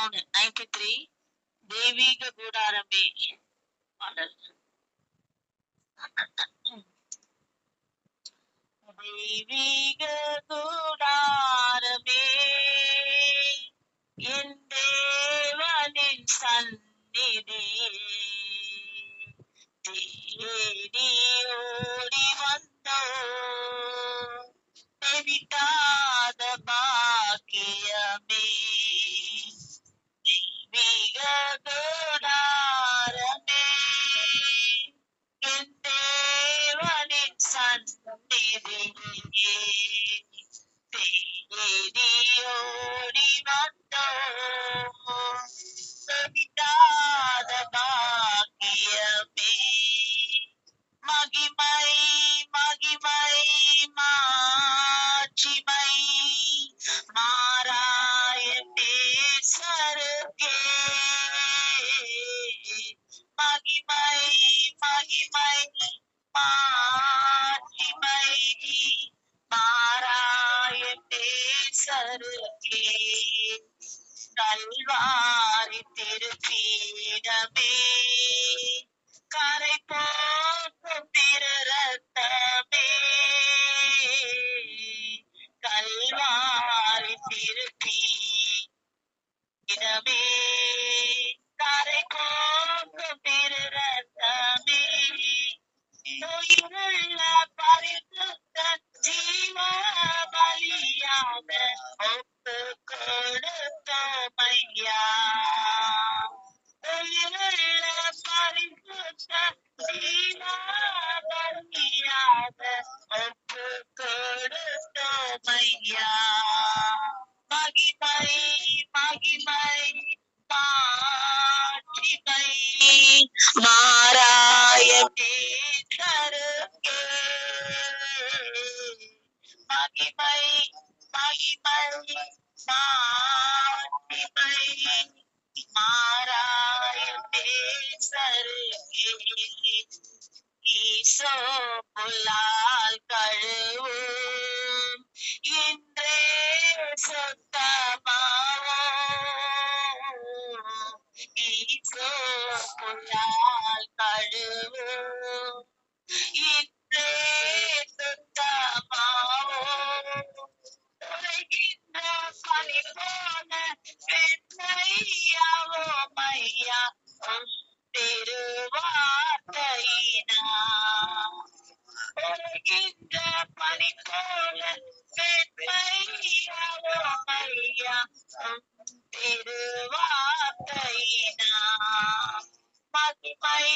93 தெய்வீக கூடாரமே பாடல். தெய்வீக கூடாரமே என் தேவனின் சந்நிதியே தேடி ஓடி வந்தோ தெவிட்டாத பாக்கியமே தெய்வீக கூடாரமே என் தேவனின் சந்நிதியே தேடி ஓடி வந்தோ தெவிட்டாத பாக்கியமே மகிமை மகிமை மாட்சிமை மாறாய நேசருக்கே மகிமை மகிமை மாட்சிமை மாறாய நேசருக்கே கல்வாரி திருப்பீடமே கரை போக்கும் திரு ரத்தமே கல்வாரி திருப்பீடமே கரை போக்கும் திரு ரத்தமே உயிருள்ள பரிசுத்த ஜீவ பலியாக ஒப்பு கொடுத்தோமையா உயிருள்ள பரிசுத்த ஜீவ பலியாக ஒப்பு கொடுத்தோமையா மகிமை மகிமை மாட்சிமை மாறாய நேசருக்கே மகிமை மகிமை மாட்சிமை மாறாய நேசருக்கே ஈசோ புல்லால் கழுவும் இன்றே சுத்தமாவோம் ஈசோ புல்லால் கழுவும் இன்றே சுத்தமாவோம் உலகின்ற பனி போல வெண்மையாவோ மையா திருவார்த்தையினா உலகின்ற பனி போல வெண்மையாவோ மையா திருவார்த்தையினா மகிமை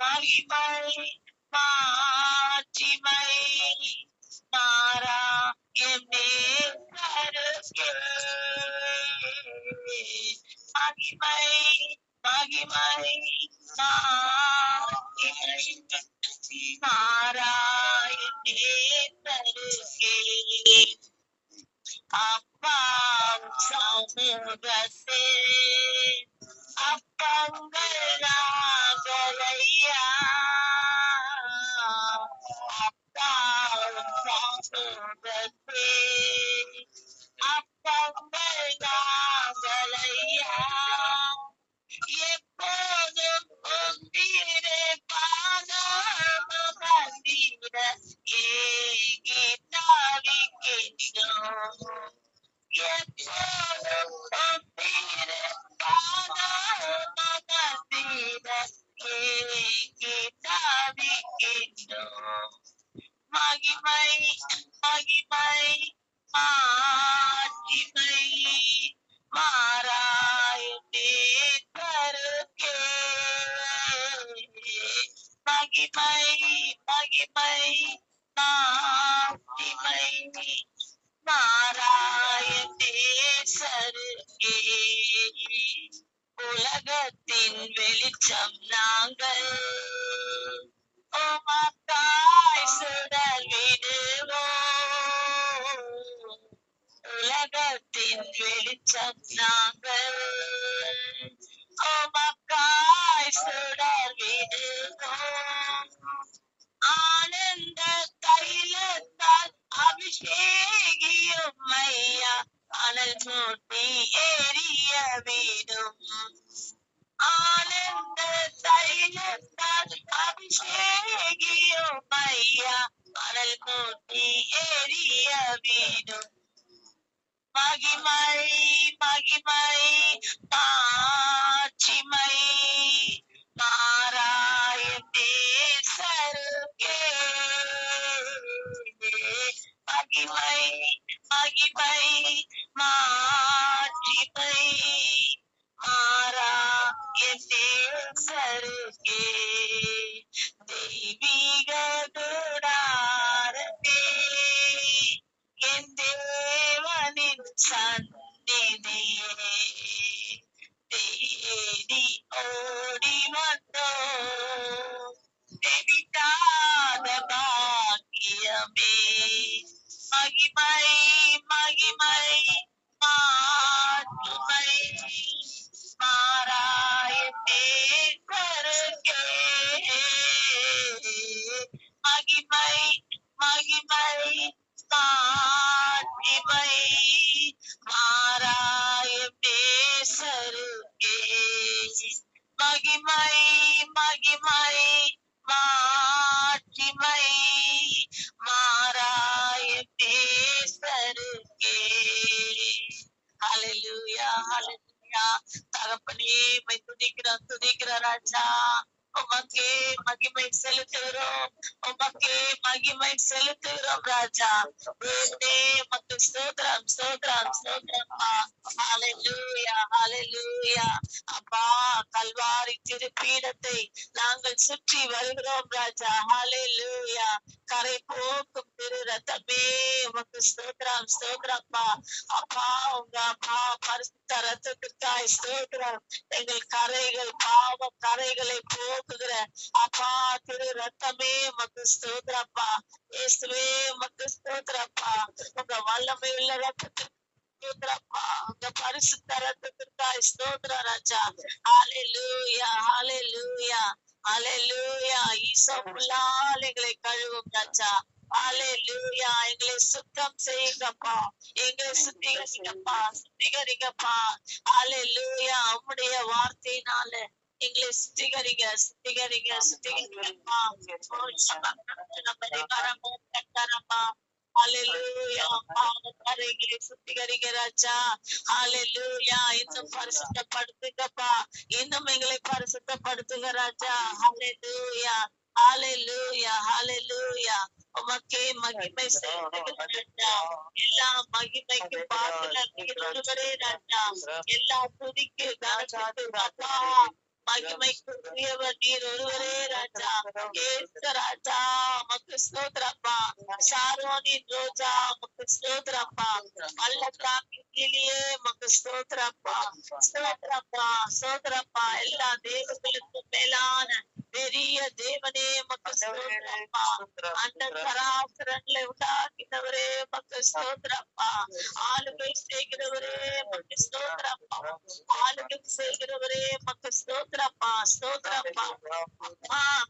மகிமை மாட்சிமை மாறா நேசருக்கே மகிமை மகிமை மாட்சிமை மாறாய நேசருக்கே அப்பா சமூகத்தே அப்பங்கள் நாகலையா அப்பா சமூகத்தே அப்பங்கள் நாகலையா எப்போதும் ஒன்றிலே பாதமதிர ஏகி தாவிக்கின்றோம் எப்போதும் ஒன்றிலே பாதமதிர ஏகி தாவிக்கின்றோம் மகிமை மகிமை மாட்சிமை மாறாய நேசருக்கே மகிமை மகிமை மாட்சிமை மாறாய நேசருக்கே உலகத்தின் வெளிச்சம் நாங்கள் உமக்காய் சுடர் விடுவோம் உலகத்தின் வெளிச்சம் நாங்கள் உமக்காய் சுடர் விடுவோம் ஆனந்த தைலத்தால் அபிஷேகியும் ஐயா அனல் மூட்டி எரிய வீடும் ஆனந்த தைலத்தால் அபிஷேகியும் ஐயா அனல் மூட்டி எரிய வீடும் மகிமை மகிமை மாட்சிமை மாறாய நேசருக்கே மகிமை மகிமை மாட்சிமை மாறாய நேசருக்கே தெய்வீக கூடாரமே என் தேவனின் சந்நிதியே தேடி ஓடி வந்தோம் தெரியாத பாக்கியமே மகிமை மகிமை மாற்றுமை மாறாய நேசருக்கே மகிமை மகிமை மாட்சிமை மாறாய நேசருக்கே மகிமை மகிமை மாட்சிமை மாறாய நேசருக்கே ஹல்லேலூயா ஹல்லேலூயா தகப்பனே மை துதிக்கிற ராஜா உமக்கே மகிமை செலுத்துகிறோம் உமக்கே மகிமை செலுத்துகிறோம் ராஜா தேவனே உமக்கு ஸ்தோத்திரம் ஸ்தோத்திரம் ஸ்தோத்திரம்மா ஹல்லேலூயா ஹல்லேலூயா அப்பா கல்வாரி திருப்பீடத்தை நாங்கள் சுற்றி வருகிறோம் ராஜா ஹல்லேலூயா கரை போக்கும் திரு ரத்தமே உமக்கு ஸ்தோத்திரம் ஸ்தோத்திரம்மா அப்பா உங்க அப்பா பரிசுத்த ரத்தத்திற்காய் ஸ்தோத்திரம் எங்கள் கரைகள் பாவ கரைகளை போக்குகிற அப்பா திரு ரத்தமே உமக்கு ஸ்தோத்திரப்பா இயேசுவே உமக்கு ஸ்தோத்திரப்பா உங்க வல்லமை உள்ள ரத்தத்திற்கு ஸ்தோத்திரப்பா உங்க பரிசுத்த ரத்தத்திற்காய் ஸ்தோத்திர ராஜா ஹல்லேலூயா ஹல்லேலூயா ஹல்லேலூயா ஈசோப்புள்ளால் எங்களை கழுவும் ராஜா ஹல்லேலூயா எங்களை சுத்தம் செய்யுங்கப்பா எங்களை சுத்திகரிங்கப்பா சுத்திகரிங்கப்பா ஹல்லேலூயா உம்முடைய வார்த்தையினால எங்களை சுத்திகரிங்க சுத்திகரிங்க சுத்திகரிங்கப்பா ஹல்லேலூயா பாவக்கரைகளை சுத்திகரிங்க ராஜா ஹல்லேலூயா இன்னும் பரிசுத்தப்படுத்துங்கப்பா இன்னும் எங்களை பரிசுத்தப்படுத்துங்க ராஜா ஹல்லேலூயா ஹல்லேலூயா ஹல்லேலூயா உமக்கே மகிமை செலுத்துகிற ராஜா எல்லா மகிமைக்கு பாத்திரர் நீர் ஒருவரே ராஜா எல்லா துதிக்கு கனத்துக்கு அப்பா மகிமைக்கு உரியவர் நீர் ஒருவரே ராஜா ஏசு ராஜா உமக்கு ஸ்தோத்திரப்பா சாரோனின் ரோஜா உமக்கு ஸ்தோத்திரப்பா பள்ளத்தாக்கின் கிளியே உமக்கு ஸ்தோத்திரப்பா ஸ்தோத்திரப்பா ஸ்தோத்திரப்பா எல்லா தேவர்களுக்கும் மேலான பெரிய தேவனே உமக்கு ஸ்தோத்திரப்பா அந்த சராசரங்களை உண்டாக்கினவரே உமக்கு ஸ்தோத்திரப்பா ஆளுகை செய்கிறவரே உமக்கு ஸ்தோத்திரப்பா ஆளுகை செய்கிறவரே உமக்கு ஸ்தோத்திரப்பா ஸ்தோத்திரப்பா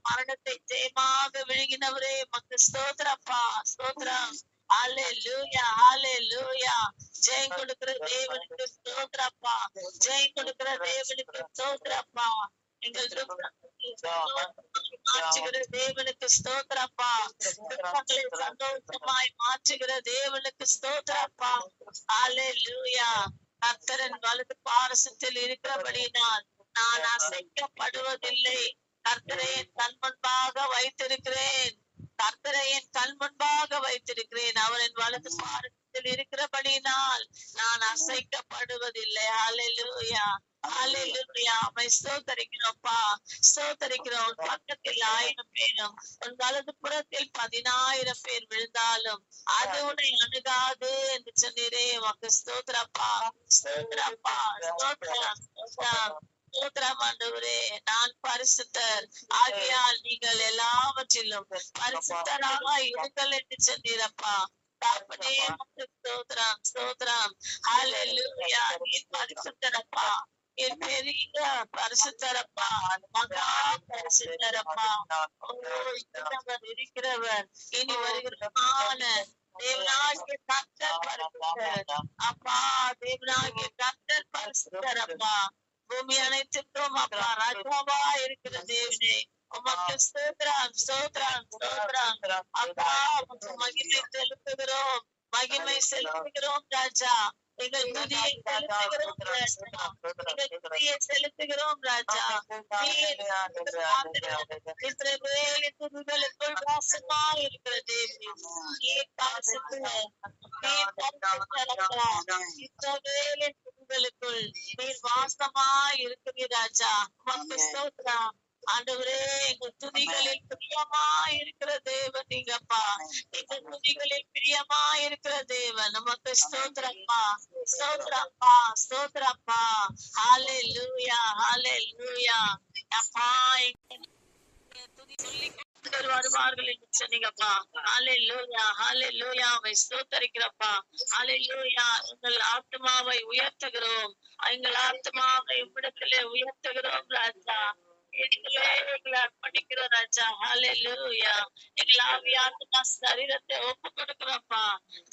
மரணத்தை ஜெயமாக விழுங்கினவரே உமக்கு ஸ்தோத்திரப்பா ஸ்தோத்திரம் ஹல்லேலூயா ஹல்லேலூயா ஜெயம் கொடுக்கிற தேவனுக்கு ஸ்தோத்திரப்பா ஜெயம் கொடுக்கிற தேவனுக்கு ஸ்தோத்திரப்பா எங்கள் மாற்றுகிற தேவனுக்கு ஸ்தோத்திரப்பா துக்கங்களை சந்தோஷமாய் மாற்றுகிற தேவனுக்கு ஸ்தோத்திரப்பா ஹல்லேலூயா கர்த்தரின் வலது பாரசத்தில் இருக்கிறபடினால் நான் அசைக்கப்படுவதில்லை கர்த்தரை என் கண் முன்பாக வைத்திருக்கிறேன் கர்த்தரை என் கண் முன்பாக வைத்திருக்கிறேன் அவரின் வலது பாரசத்தில் இருக்கிறபடினால் நான் அசைக்கப்படுவதில்லை ஹல்லேலூயா ஹல்லேலூயா உம்மை ஸ்தோத்திரிக்கிறோம்ப்பா ஸ்தோத்திரிக்கிறோம் உன் பக்கத்தில் 1000 பேரும் உன் வலது புறத்தில் 10,000 பேர் விழுந்தாலும் அது உன்னை அணுகாது என்று சொன்னீரே உமக்கு ஸ்தோத்திரப்பா ஸ்தோத்திரப்பா ஸ்தோத்திரம் ஸ்தோத்திரம் ஆண்டவரே நான் பரிசுத்தர் ஆகையால் நீங்கள் எல்லாவற்றிலும் பரிசுத்தராக இருங்கள் என்று சொன்னீரப்பா தகப்பனே உமக்கு ஸ்தோத்திரம் ஸ்தோத்திரம் ஹல்லேலூயா நீர் பரிசுத்தரப்பா என் பெரிய பரிசுத்தரப்பா மகா பரிசுத்தரப்பா இருக்கிறவர் இனி வருகிறமான தேவனாகிய கர்த்தர் பரிசுத்தர். அப்பா தேவனாகிய கர்த்தர் பரிசுத்தர். அப்பா பூமி அனைத்துக்கும் அப்பா ராஜாவா இருக்கிற தேவனே உமக்கு ஸ்தோத்திரம் ஸ்தோத்திரம் ஸ்தோத்திரம். அப்பா உமக்கு மகிமை செலுத்துகிறோம் மகிமை செலுத்துகிறோம் ராஜா. எங்கள் துதியை செலுத்துகிறோம் ராஜா. எங்கள் துதியை செலுத்துகிறோம் ராஜா. இஸ்ரவேலின் துதிகளுக்குள் வாசமா இருக்கிற தேவனே நீர் பரிசுத்தர். நீர் பரிசுத்தர். இஸ்ரவேலின் துதிகளுக்குள் நீர் வாசமா இருக்கிறீர் ராஜா. உமக்கு ஸ்தோத்திரம் ஆண்டவரே. எங்கள் துதிகளில் பிரியமா இருக்கிற தேவன் நீங்கப்பா. எங்கள் துதிகளில் பிரியமா இருக்கிற தேவன் நமக்கு ஸ்தோத்திரப்பா ஸ்தோத்திரப்பா ஸ்தோத்திரப்பா. ஹல்லேலூயா ஹல்லேலூயா. அப்பா துதி சொல்லி வருவார்கள் என்று சொன்னீங்கப்பா. ஹல்லேலூயா ஹல்லேலூயா. உம்மை ஸ்தோத்திரிக்கிறப்பா. ஹல்லேலூயா. எங்கள் ஆத்மாவை உயர்த்துகிறோம். எங்கள் ஆத்மாவை உம்மிடத்திலே உயர்த்துகிறோம் ராஜா. எங்களை அர்ப்பணிக்கிறோம் ராஜா. ஹல்லேலூயா. எங்கள் ஆவியாத்மா சரீரத்தை ஒப்பு கொடுக்கிறோம்ப்பா.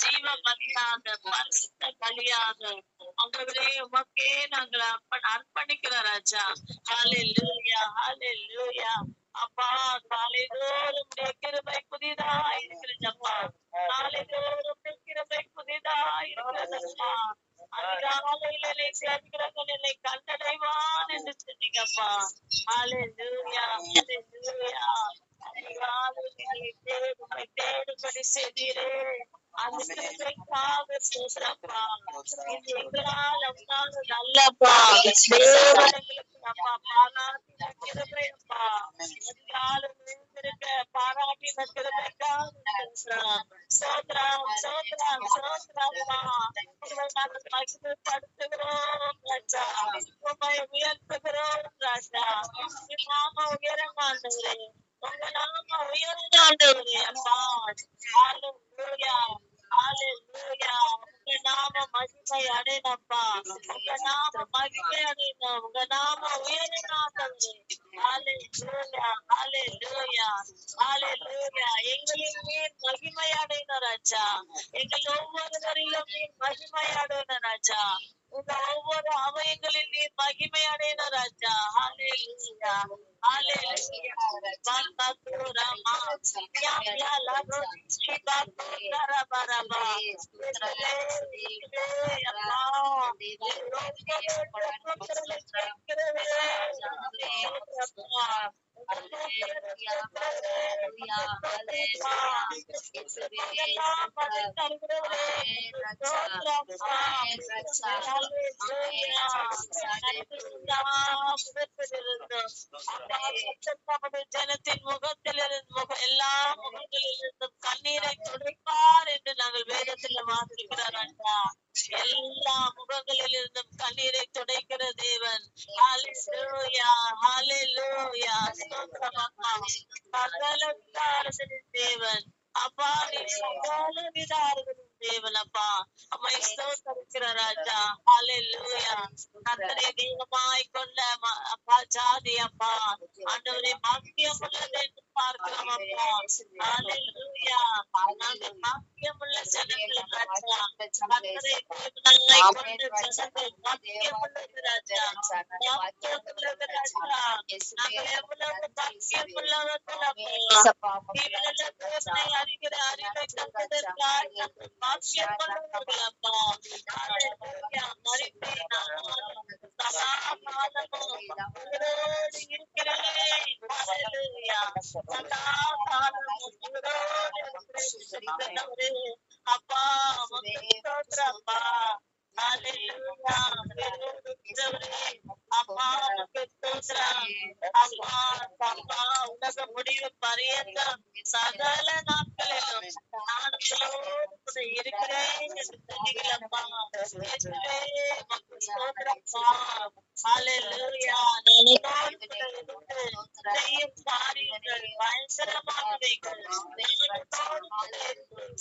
ஜீவ பலியாக பரிசுத்த பலியாக ஆண்டவரே உமக்கே நாங்கள் அர்ப்பணிக்கிறோம் ராஜா. ஹல்லேலூயா ஹல்லேலூயா. அப்பா காலைதோறும் கிருபை புதிதா இருக்கிறதப்பா. காலைதோறும் கிருபை புதிதா இருக்கிறதப்பா. அதிகாலையிலே சேர்க்கிறவன் என்னை கண்டடைவான் என்று சொன்னீங்கப்பா. ஹல்லேலூயா ஹல்லேலூயா. அதிகாலையிலே தேடும்படி செய்தீரே அந்த கிருபைக்காக ஸ்தோத்திரப்பா. இது எங்களால் அவ்வாறு நல்லப்பா. அப்பா பாராட்டின கிருபையப்பா. அதிகாலம் இருந்திருக்க பாராட்டின கிருபைக்காக ஸ்தோத்திரம் ஸ்தோத்திரம் ஸ்தோத்திரப்பா. மகிமைப்படுத்துகிறோம் ராஜா. உம்மை உயர்த்துகிறோம் ராஜா. நாம உயரமாண்டவரே. உங்க நாம உயர்ந்தாண்டவரே அப்பா. ஹல்லேலூயா ஹல்லேலூயா. உங்க நாம மகிமை அடையணப்பா. உங்க நாம மகிமை அடையணும். உங்க நாம உயரமாண்டவரே. ஹல்லேலூயா ஹல்லேலூயா ஹல்லேலூயா. எங்களில் நீர் மகிமை அடையணும் ராஜா. எங்கள் ஒவ்வொருவரிலும் நீர் மகிமை அடையணும் ராஜா. உங்க ஒவ்வொரு அவயங்களில் நீர் மகிமை அடையணும் ராஜா. ஹல்லேலூயா ஹல்லேலூயா. பரபரமா யா லாபோ சிபாரா பரபரமா. ஜனத்தின் முகத்திலிருந்து எல்லா முகங்களிலிருந்தும் கண்ணீரை துடைப்பார் என்று நாங்கள் வேதத்தில் வாசிக்கிறோம். எல்லா முகங்களில் இருந்தும் கண்ணீரை துடைக்கிற தேவன். ஹல்லேலூயா ஹல்லேலூயா. சகல விதாரத்தின் தேவன் அப்பா. நீ சகல விதாரத்தின் தேவன் அப்பா. அம்மை ஸ்தோத்திரிக்கிற ராஜா. ஹல்லேலூயா. கர்த்தரை தெய்வமாய் கொண்ட அப்பா ஜாதி அப்பா. ஆண்டவரே பாக்கியம் உள்ளது என்று பார்க்கிறோம் அப்பா. ஹல்லேலூயா. நாங்கள் பாக்கியம் உள்ள ஜனங்கள் ராஜா. கர்த்தரை தெய்வமாய் கொண்ட ஜனங்கள் பாக்கியம் உள்ளது ராஜா. பாக்கியம் உள்ளது ராஜா. நாங்கள் எவ்வளவு பாக்கியம் உள்ளவர்கள் அப்பா. தேவனை அறிகிற அறிவை தந்ததற்காக பாக்கியம் உள்ளவர்கள் அப்பா. ஹல்லேலூயா. மரித்தேன் சதா காலமும் உங்களோடு இருக்கிறேன். ஹல்லேலூயா. சதா காலமும் உங்களோடு இருக்கிறேன் அப்பா. அப்பா. ஹல்லேலூயா. அப்பா அப்பா அப்பா உலக முடிவு பரியந்தம் சகல நாட்களிலும் நான் உங்களோடு இருக்கிறேன் என்று சொன்னீங்களப்பா. ஹல்லேலூயா. செய்யும் காரியங்கள் பயங்கரமானவைகள்.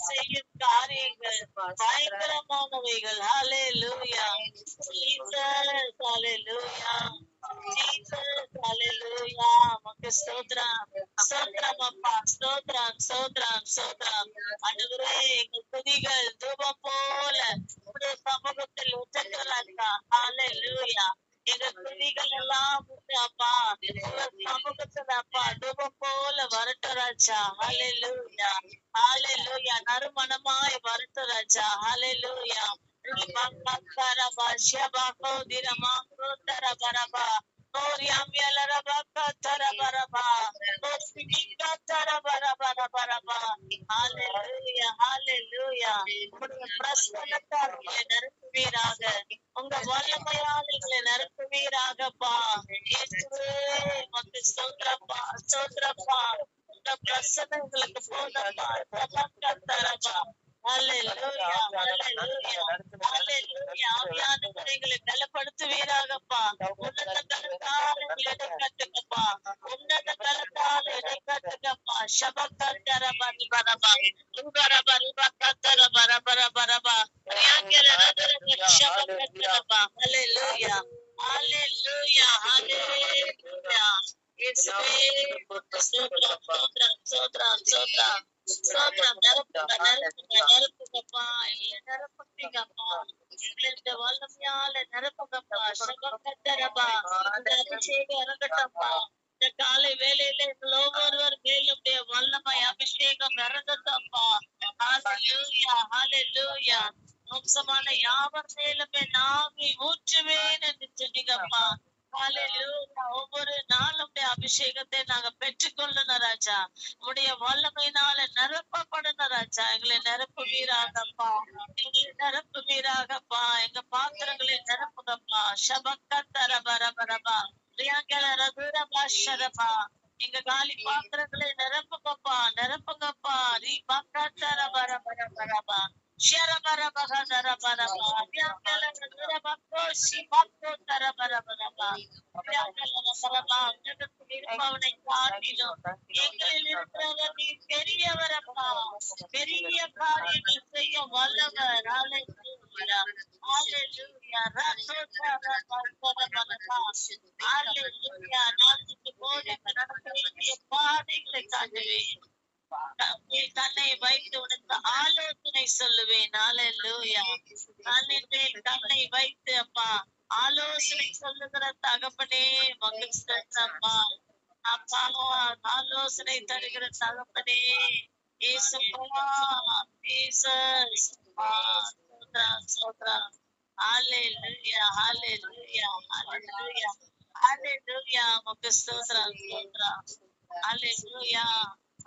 செய்யும் காரியங்கள் பயங்கரமானவைகள். ஹல்லேலூயா. ஜீசஸ் ஹல்லேலூயா. ஜீசஸ் ஹல்லேலூயா. உமக்கு ஸ்தோத்திரம். ஸ்தோத்திரம் அப்பா, ஸ்தோத்திரம், ஸ்தோத்திரம், ஸ்தோத்திரம். ஆண்டவரே, எங்கள் துதிகள் தூபம் போல உம்முடைய சமூகத்தில் உச்சரிக்கிறதா. ஹalleluya. எங்க துதிகள் எல்லாம் அப்பா உங்க சமூகத்துல அப்பா தூபம் போல வரட்டும் ராஜா. ஹalleluya, ஹalleluya. நறுமணமாய் வரட்டும் ராஜா. ஹalleluya. Ribakataraba shabako diramaku tarabaraba. Oriamyalarabakaraba. Osibikatarabaraba. Hallelujah, hallelujah. உங்களுடைய பிரசன்னத்தால் எங்களை நிரப்புவீராக. உங்க வல்லமையால் எங்களை நிரப்புவீராகப்பா. இயேசுவே, உமக்கு ஸ்தோத்திரப்பா, ஸ்தோத்திரப்பா. உங்க பிரசன்னம் எங்களுக்கு போதப்பா. ரபக்கத்தரபா. ஹalleluya, ஹalleluya, ஹalleluya. ஆவியானவரே, எங்களை பலப்படுத்துவீராகப்பா. உன்னத கரத்தால் எங்களை இடக்கட்டுங்கப்பா. உன்னத கரத்தால் இடக்கட்டுங்கப்பா. ஷபக்கத்தரபா ரிபரபா. ரிபரபா ரிபக்கத்தரபா ரபரபரபா. ரியாங்கரரரரபா ஷபக்கத்தரபா. ஹalleluya, ஹalleluya, ஹalleluya. இயேசுவே, ஸ்தோத்திரம், ஸ்தோத்திரம், ஸ்தோத்திரம், ஸ்தோத்திரம். ஸ்தோத்திரம். நிரப்புங்க, நிரப்புங்க, நிரப்புங்கப்பா. எங்களை நிரப்புங்கப்பா. எங்களை இந்த வல்லமையால நிரப்புங்கப்பா. சபக்கத்தரபா. இந்த அபிஷேகம் இறங்கட்டப்பா. இந்த காலை வேளையில எங்கள் ஒவ்வொருவர் மேலும் வல்லமை அபிஷேகம் இறங்கட்டப்பா. ஹalleluya, ஹalleluya. மோசமான யாவர் மேலுமே நாவி ஊற்றுவேன் என்று சொன்னீங்கப்பா. ஹalleluya. ஒவ்வொரு நாளும் அபிஷேகத்தை நாங்க பெற்றுக்கொள்ளணும் ராஜா. உடைய வல்லமையினால நிரப்பப்படணும் ராஜா. எங்களை நிரப்புவீராகப்பா, எங்களை நிரப்புவீராகப்பா. எங்க பாத்திரங்களை நிரப்புங்கப்பா. ஷபக்கத்தரபரபரபா. ரியாங்கலரதுரபா ஷரபா. எங்க காலி பாத்திரங்களை நிரப்புங்கப்பா, நிரப்புங்கப்பா. ரிபக்கத்தரபரபரபரபா. ஷரபரபகதரபரபா. ரியாங்கலரதுரபா ஷிபக்கத்தரபரபரபா. ரியாங்கலரபரபா. உலகத்தில் இருப்பவனை காட்டிலும் எங்களில் இருக்கிறவர் நீ பெரியவரப்பா. பெரிய காரியங்கள் செய்ய வல்லவர். ஹalleluya, ஹalleluya. ரசோதரபரபரபா. ஹalleluya. நாட்டுக்கு போதித்து நடக்க வேண்டிய பாதைகளை காட்டுவேன். தன்னை வைத்து உனக்கு ஆலோசனை சொல்லுவேன். ஹalleluya. தன்னை வைத்து அப்பா ஆலோசனை சொல்லுகிற தகப்பனே மகிழ்ச்சி அப்பா. அப்பா, ஆலோசனை தருகிற தகப்பனே இயேசுப்பா. ஜீசஸ். ஸ்தோத்திரம், ஸ்தோத்திரம். ஹalleluya, ஹalleluya, ஹalleluya, ஹalleluya. உமக்கு ஸ்தோத்திரம், ஸ்தோத்திரம். ஹalleluya,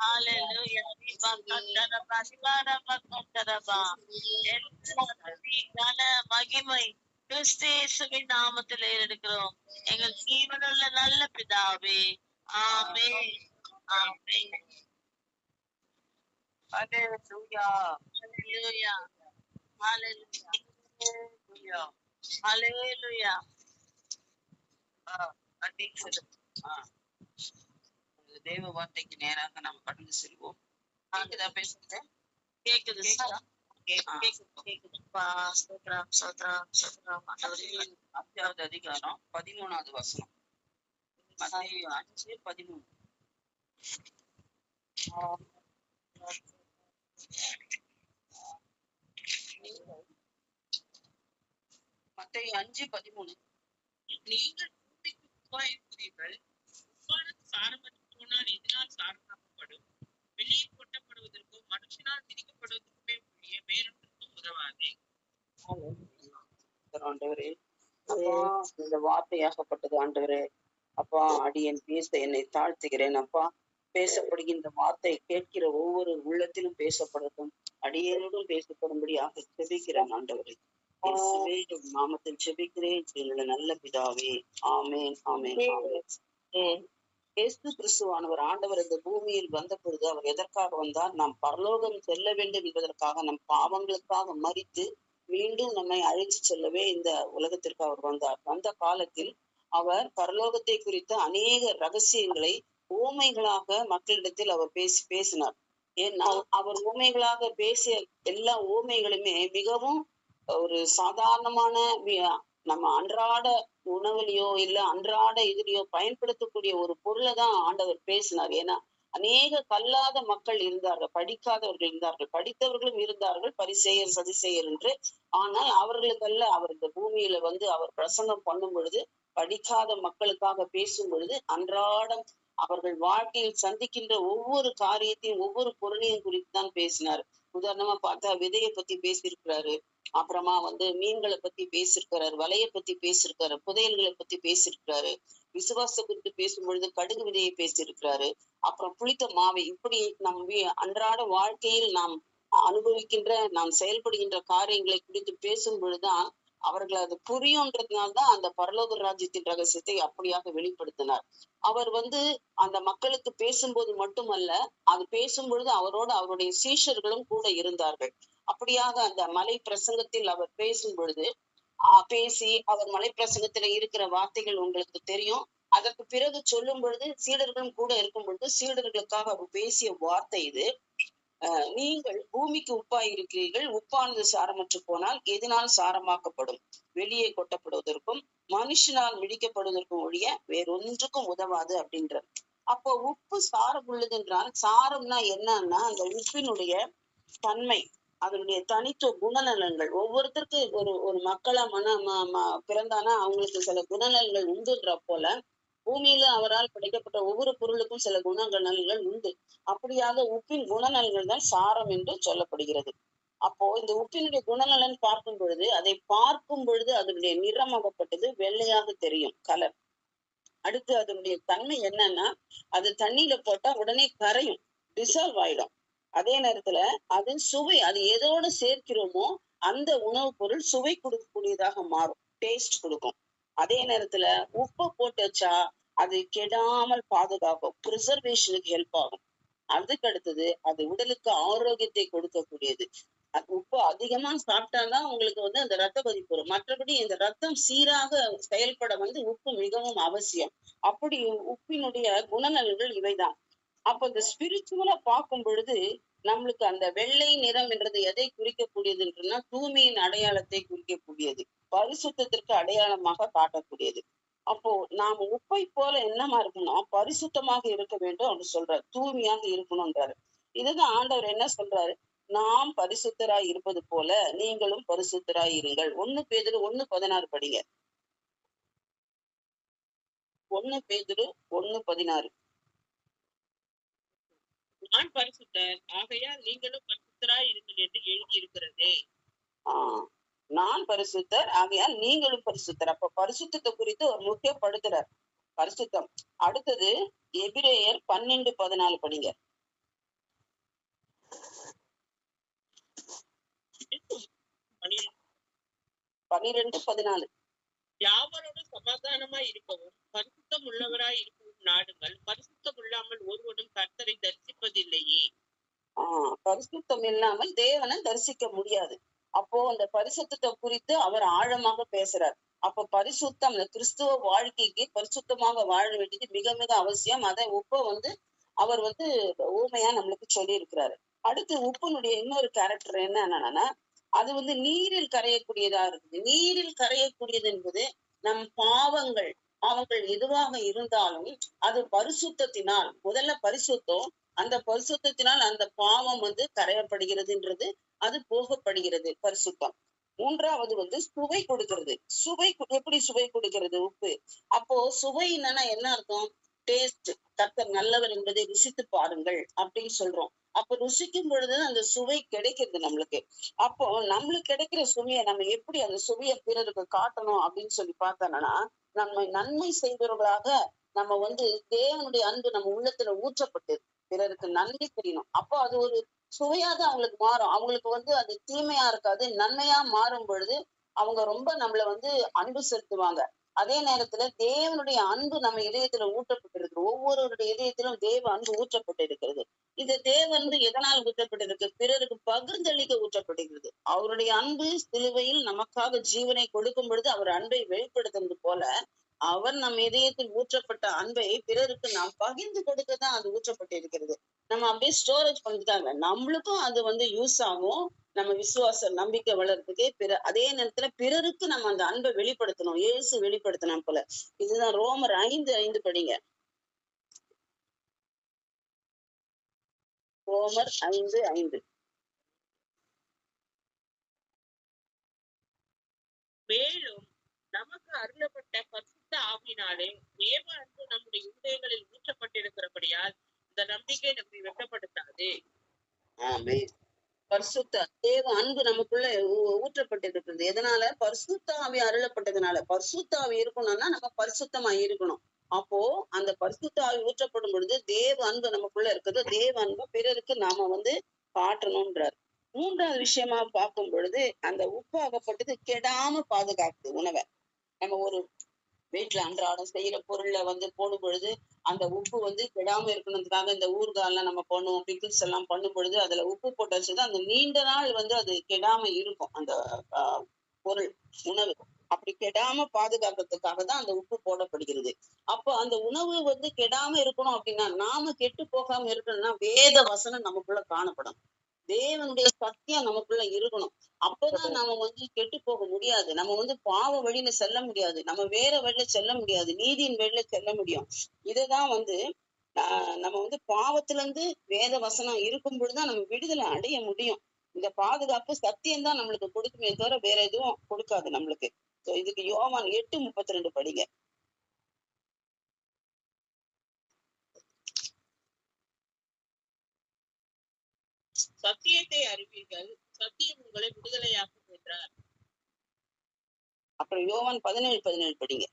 ஹalleluya. ரிபக்கத்தரபா ரிபரபக்கத்தரபா. எல்லா துதி, கன, மகிமை கிறிஸ்து இயேசுவின் நாமத்தில் எடுக்கிறோம் எங்கள் ஜீவனுள்ள நல்ல பிதாவே. ஆமென், ஆமென். ஹalleluya, ஹalleluya, ஹalleluya, ஹalleluya. தேவ வார்த்தைக்கு நேராக நாம் கடந்து செல்வோம். கேக்குதா பேசுறது? கேக்குது சார். கேக்குதுப்பா. ஸ்தோத்திரம், ஸ்தோத்திரம், ஸ்தோத்திரம். அஞ்சாவது அதிகாரம் 13வது வசனம். மத்தேயு 5:13. மத்தேயு 5:13. நீங்கள் பூமிக்கு உப்பாயிருக்கிறீர்கள். உப்பானது சாரமற்று போனால் எதனால் சாரமாக்கப்படும்? வெளியே கொட்டப்படுவதற்கும் மனுஷனால் திணிக்கப்படுவதற்குமே ஒழிய வேறொன்றுக்கும் உதவாதே. ஆண்டவரே, அப்பா, இந்த வார்த்தையாகப்பட்டது ஆண்டவரே. அப்பா, அடியேன் பேச என்னை தாழ்த்துகிறேன். அப்பா, பேசப்படுகின்ற வார்த்தை கேட்கிற ஒவ்வொரு உள்ளத்திலும் பேசப்படட்டும், அடியேனோடும் பேசப்படும்படியாக செபிக்கிறேன் ஆண்டவரே. இயேசுவே நாமத்தில் செபிக்கிறேன் என்னுடைய நல்ல பிதாவே. ஆமென், ஆமென், ஆமென். இயேசு கிறிஸ்துவானவர் ஆண்டவர் இந்த பூமியில் வந்த பொழுது அவர் எதற்காக வந்தார்? நாம் பரலோகம் செல்ல வேண்டும் என்பதற்காக, நம் பாவங்களுக்காக மரித்து மீண்டும் நம்மை அழைத்து செல்லவே இந்த உலகத்திற்கு அவர் வந்தார். வந்த காலத்தில் அவர் பரலோகத்தை குறித்த அநேக ரகசியங்களை ஊமைகளாக மக்களிடத்தில் அவர் பேசினார். ஏன்னா அவர் ஊமைகளாக பேசிய எல்லா ஊமைகளுமே மிகவும் ஒரு சாதாரணமான நம்ம அன்றாட உணவுலையோ இல்ல அன்றாட இதுலயோ பயன்படுத்தக்கூடிய ஒரு பொருளை தான் ஆண்டவர் பேசினார். ஏன்னா அநேக கல்லாத மக்கள் இருந்தார்கள், படிக்காதவர்கள் இருந்தார்கள், படித்தவர்களும் இருந்தார்கள், பரிசேயர் சதுசேயர் என்று. ஆனால் அவர்களுக்கல்ல, அவர் இந்த பூமியில வந்து அவர் பிரசங்கம் பண்ணும் பொழுது, படிக்காத மக்களுக்காக பேசும் பொழுது, அன்றாடம் அவர்கள் வாழ்க்கையில் சந்திக்கின்ற ஒவ்வொரு காரியத்தையும் ஒவ்வொரு பொருளையும் குறித்து தான் பேசினார். உதாரணமா பார்த்தா விதையை பத்தி பேசியிருக்கிறாரு, அப்புறமா வந்து மீன்களை பத்தி பேசியிருக்கிறாரு, வலையை பத்தி பேசியிருக்காரு, புதையல்களை பத்தி பேசியிருக்கிறாரு, விசுவாச குறித்து பேசும் பொழுது கடுகு விதையை பேசியிருக்கிறாரு, அப்புறம் புளித்த மாவை. இப்படி நம் அன்றாட வாழ்க்கையில் நாம் அனுபவிக்கின்ற நாம் செயல்படுகின்ற காரியங்களை குறித்து பேசும் பொழுதுதான் அவர்கள் அது புரியும்ன்றதுனால்தான் அந்த பரலோக ராஜ்யத்தின் ரகசியத்தை அப்படியாக வெளிப்படுத்தினார். அவர் வந்து அந்த மக்களுக்கு பேசும்போது மட்டுமல்ல, அது பேசும் பொழுது அவரோடு அவருடைய சீஷர்களும் கூட இருந்தார்கள். அப்படியாக அந்த மலை பிரசங்கத்தில் அவர் பேசும் பொழுது பேசி அவர் மலை பிரசங்கத்துல இருக்கிற வார்த்தைகள் உங்களுக்கு தெரியும். அதற்கு பிறகு சொல்லும் பொழுது சீடர்களும் கூட இருக்கும் பொழுது சீடர்களுக்காக அவர் பேசிய வார்த்தை இது. நீங்கள் பூமிக்கு உப்பாய் இருக்கிறீர்கள், உப்பானது சாரமற்று போனால் எதனால் சாரமாக்கப்படும்? வெளியே கொட்டப்படுவதற்கும் மனுஷனால் மிடிக்கப்படுவதற்கும் ஒழிய வேறொன்றுக்கும் உதவாது அப்படின்ற. அப்போ உப்பு சாரம் உள்ளது என்றால், சாரம்னா என்னன்னா அந்த உப்பினுடைய தன்மை, அதனுடைய தனித்துவ குணநலன்கள். ஒவ்வொருத்தருக்கு ஒரு ஒரு மக்களா பிறந்தானா அவங்களுக்கு சில குணநலன்கள் உண்டுன்ற போல பூமியில அவரால் படைக்கப்பட்ட ஒவ்வொரு பொருளுக்கும் சில குணநலன்கள் உண்டு. அப்படியாக உப்பின் குணநலன்கள் தான் சாரம் என்று சொல்லப்படுகிறது. அப்போ இந்த உப்பினுடைய குணநலன் பார்க்கும் பொழுது, அதை பார்க்கும் பொழுது அதனுடைய நிறமாகப்பட்டது வெள்ளையாக தெரியும், கலர். அடுத்து அதனுடைய தன்மை என்னன்னா, அது தண்ணியில போட்டா உடனே கரையும், டிசால்வ் ஆயிடும். அதே நேரத்துல அது சுவை, அது எதோட சேர்க்கிறோமோ அந்த உணவுப் பொருள் சுவை கொடுக்கக்கூடியதாக மாறும், டேஸ்ட் கொடுக்கும். அதே நேரத்துல உப்பை போட்டு வச்சா அது கெடாமல் பாதுகாக்கும், ப்ரிசர்வேஷனுக்கு ஹெல்ப் ஆகும். அதுக்கு அடுத்தது அது உடலுக்கு ஆரோக்கியத்தை கொடுக்கக்கூடியது. உப்பு அதிகமா சாப்பிட்டாதான் உங்களுக்கு வந்து அந்த ரத்த கொதிப்பு வரும். மற்றபடி இந்த ரத்தம் சீராக செயல்பட வந்து உப்பு மிகவும் அவசியம். அப்படி உப்பினுடைய குணநலன்கள் இவைதான். அப்ப இந்த ஸ்பிரிச்சுவலா பார்க்கும் பொழுது நம்மளுக்கு அந்த வெள்ளை நிறம் என்றது எதை குறிக்கக்கூடியதுன்றதுன்னா தூய்மையின் அடையாளத்தை குறிக்கக்கூடியது, பரிசுத்தத்திற்கு அடையாளமாக காட்டக்கூடியது. அப்போ நாம உப்பை போல என்னமா இருக்கணும்னா பரிசுத்தமாக இருக்க வேண்டும் அப்படின்னு சொல்றாரு, தூய்மையாக இருக்கணும்ன்றாரு. இதுதான் ஆண்டவர் என்ன சொல்றாரு, நாம் பரிசுத்தராய் இருப்பது போல நீங்களும் பரிசுத்தராய் இருங்கள். 1 பேதுரு 1:16 படிங்க. 1 பேதுரு 1:16. நான் பரிசுத்தர் ஆகையால் நீங்களும் பரிசுத்தராய் இருங்கள் என்று எழுதி இருக்கிறதே. நான் பரிசுத்தர் ஆகையால் நீங்களும் பரிசுத்தர். அப்ப பரிசுத்தத்தை குறித்து ஒரு முக்கியப்படுத்துறார், பரிசுத்தம். அடுத்தது எபிரேயர் 12:14 படிங்க. 12:14. யாவரோடு சமாதானமாய் இருக்கவும் பரிசுத்தம் உள்ளவராய் இருக்கவும் நாடுங்கள், பரிசுத்தம் இல்லாமல் ஒருவனும் கர்த்தரை தரிசிப்பதில்லையே. பரிசுத்தம் இல்லாமல் தேவனை தரிசிக்க முடியாது. அப்போ அந்த பரிசுத்தத்தை குறித்து அவர் ஆழமாக பேசுறார். அப்ப பரிசுத்தம், கிறிஸ்துவ வாழ்க்கைக்கு பரிசுத்தமாக வாழ வேண்டியது மிக மிக அவசியம். அதை உப்பை வந்து அவர் வந்து ஊமையா நம்மளுக்கு சொல்லி இருக்கிறாரு. அடுத்து உப்பினுடைய இன்னொரு கேரக்டர் என்னன்னா, அது வந்து நீரில் கரையக்கூடியதா இருக்குது. நீரில் கரையக்கூடியது என்பது நம் பாவங்கள் எதுவாக இருந்தாலும் அது பரிசுத்தத்தினால், முதல்ல பரிசுத்தம், அந்த பரிசுத்தத்தினால் அந்த பாவம் வந்து கரையப்படுகிறதுன்றது, அது போகப்படுகிறது பரிசுத்தம். மூன்றாவது வந்து சுவை கொடுக்கிறது. எப்படி சுவை கொடுக்கிறது உப்பு? அப்போ சுவை என்னன்னா என்ன அர்த்தம்? டேஸ்ட், கர்த்தர் நல்லவர் என்பதை ருசித்து பாருங்கள் அப்படின்னு சொல்றோம். அப்ப ருசிக்கும் பொழுது அந்த சுவை கிடைக்கிறது நம்மளுக்கு. அப்போ நம்மளுக்கு கிடைக்கிற சுவையை நம்ம எப்படி அந்த சுவையை பிறருக்கு காட்டணும் அப்படின்னு சொல்லி பார்த்தோம்னா, நம்ம நன்மை செய்பவர்களாக நம்ம வந்து தேவனுடைய அன்பு நம்ம உள்ளத்துல ஊற்றப்பட்டு பிறருக்கு நன்மை செய்யணும். அப்போ அது ஒரு சுவையாக அவங்களுக்கு மாறும். அவங்களுக்கு வந்து அது தீமையா இருக்காது, நன்மையா மாறும் பொழுது அவங்க ரொம்ப நம்மள வந்து அன்பு செலுத்துவாங்க. அதே நேரத்துல தேவனுடைய அன்பு நம்ம இதயத்துல ஊற்றப்பட்டிருக்கு. ஒவ்வொருவருடைய இதயத்திலும் தேவ அன்பு ஊற்றப்பட்டிருக்கிறது. இந்த தேவ அன்பு எதனால் ஊற்றப்பட்டிருக்கு? பிறருக்கு பகிர்ந்தளிக்க ஊற்றப்படுகிறது. அவருடைய அன்பு சிலுவையில் நமக்காக ஜீவனை கொடுக்கும் பொழுது அவர் அன்பை வெளிப்படுத்துவது போல அவர் நம் இதயத்தில் ஊற்றப்பட்ட அன்பை பிறருக்கு நாம் பகிர்ந்து கொடுக்கதான் அது ஊற்றப்பட்டு இருக்கிறது. நம்ம அப்படியே ஸ்டோரேஜ் பண்ணிட்டாங்க, நம்மளுக்கும் அது வந்து யூஸ் ஆகும். நம்ம விசுவாச நம்பிக்கை வளர்றதுக்கு அதே நேரத்துல பிறருக்கு நம்ம அந்த அன்பை வெளிப்படுத்தணும். இயேசு வெளிப்படுத்தணும் போல. இதுதான் ரோமர் 5:5 படிங்க. ரோமர் 5:5. மேலும் நமக்கு அருளப்பட்ட பரிசுத்த ஆவியினாலே தேவ அன்பு நம்முடைய இருதயங்களில் ஊற்றப்பட்டிருக்கிறபடியால் இந்த நம்பிக்கை நம்மை வெட்கப்படுத்தாது. ஆமென். பரிசுத்த தேவ அன்பு நமக்குள்ள ஊற்றப்பட்டிருக்கிறது. எதனால? பரிசுத்த ஆவி அருளப்பட்டதுனால. பரிசுத்த ஆவி இருக்கணும்னா நம்ம பரிசுத்தமா இருக்கணும். அப்போ அந்த பரிசுத்த ஆவி ஊற்றப்படும் பொழுது தேவ அன்பு நமக்குள்ள இருக்குது. தேவ அன்பை பிறருக்கு நாம வந்து காட்டணும்ன்றார். 3வது விஷயமா பார்க்கும் பொழுது அந்த உப்பு ஆகப்பட்டது கெடாம பாதுகாக்குது உணவை. நம்ம ஒரு வீட்டுல அன்றாடம் செய்யற பொருள்ல வந்து போடும் பொழுது அந்த உப்பு வந்து கெடாம இருக்கணுன்றதுக்காக இந்த ஊறுகாய் எல்லாம் நம்ம பண்ணுவோம், பிக்கிள்ஸ் எல்லாம் பண்ணும் பொழுது அதுல உப்பு போட்டு வச்சுதான் அந்த நீண்ட நாள் வந்து அது கெடாம இருக்கும். அந்த பொருள் உணவு அப்படி கெடாம பாதுகாக்கிறதுக்காக தான் அந்த உப்பு போடப்படுகிறது. அப்போ அந்த உணவு வந்து கெடாம இருக்கணும் அப்படின்னா, நாம கெட்டு போகாம இருக்கணும்னா வேத வசனம் நமக்குள்ள காணப்படும். தேவனுடைய சத்தியம் நமக்குள்ள இருக்கணும். அப்பதான் நம்ம வந்து கெட்டு போக முடியாது. நம்ம வந்து பாவ வழியில செல்ல முடியாது. நம்ம வேற வழியில செல்ல முடியாது. நீதியின் வழியில செல்ல முடியும். இததான் வந்து நம்ம வந்து பாவத்துல இருந்து வேத வசனம் இருக்கும் பொழுதுதான் நம்ம விடுதலை அடைய முடியும். இந்த பாதுகாப்பு சத்தியம் தான் நம்மளுக்கு கொடுக்குமே தவிர வேற எதுவும் கொடுக்காது நம்மளுக்கு. இதுக்கு யோவான் 8:32 படிங்க. சத்தியத்தை அறிவீர்கள், சத்தியம் உங்களை விடுதலையாக்கும் என்றார். அப்புறம் யோவான் 17:17 படிங்க.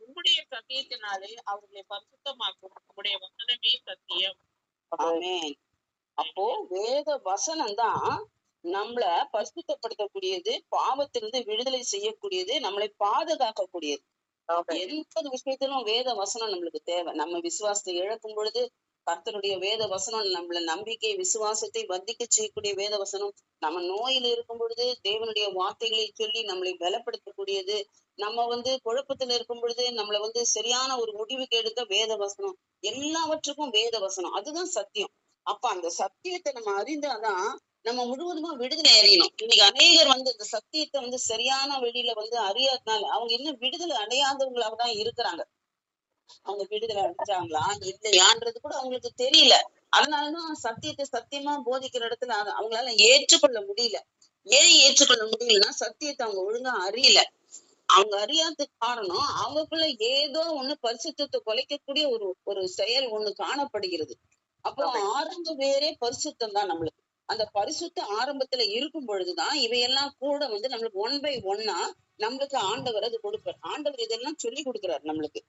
உங்களுடைய சத்தியத்தினாலே அவர்களை பரிசுத்தமாக்கும் உங்களுடைய வசனமே சத்தியம். ஆமென். அப்போ வேத வசனம் தான் நம்மள பரிசுத்தப்படுத்தக்கூடியது, பாவத்திலிருந்து விடுதலை செய்யக்கூடியது, நம்மளை பாதுகாக்கக்கூடியது. எந்த விஷயத்திலும் வேத வசனம் நம்மளுக்கு தேவை. நம்ம விசுவாசத்தை இழக்கும் பொழுது கர்த்தருடைய வேத வசனம் நம்மள நம்பிக்கை விசுவாசத்தை வந்திக்க செய்யக்கூடிய வேத வசனம். நம்ம நோயில இருக்கும் பொழுது தேவனுடைய வார்த்தைகளை சொல்லி நம்மளை பலப்படுத்தக்கூடியது. நம்ம வந்து குழப்பத்துல இருக்கும் பொழுது நம்மள வந்து சரியான ஒரு முடிவுக்கு எடுக்க வேத வசனம். எல்லாவற்றுக்கும் வேத வசனம் அதுதான் சத்தியம். அப்ப அந்த சத்தியத்தை நம்ம அறிந்தாதான் நம்ம முழுவதுமா விடுதலை அடையணும். இன்னைக்கு அநேகர் வந்து இந்த சத்தியத்தை வந்து சரியான வழியில வந்து அறியாதனால அவங்க இன்னும் விடுதலை அடையாதவங்களாகதான் இருக்கிறாங்க. அவங்க விடுதலை அடைஞ்சாங்களா இல்லையான்றது கூட அவங்களுக்கு தெரியல. அதனாலதான் சத்தியத்தை சத்தியமா போதிக்கிற இடத்துல அவங்களால ஏற்றுக்கொள்ள முடியல. ஏன் ஏற்றுக்கொள்ள முடியலன்னா சத்தியத்தை அவங்க ஒழுங்கா அறியல. அவங்க அறியாததுக்கு காரணம் அவங்களுக்குள்ள ஏதோ ஒண்ணு பரிசுத்தத்தை குலைக்கக்கூடிய ஒரு செயல் ஒண்ணு காணப்படுகிறது. அப்போ ஆரம்ப வேறே பரிசுத்தம் தான் நம்மளுக்கு. அந்த பரிசுத்த ஆரம்பத்துல இருக்கும் பொழுதுதான் இவையெல்லாம் கூட வந்து நம்மளுக்கு 1 by 1 நம்மளுக்கு ஆண்டவர் அது கொடுப்பார். ஆண்டவர் இதெல்லாம் சொல்லி கொடுக்குறாரு நம்மளுக்கு.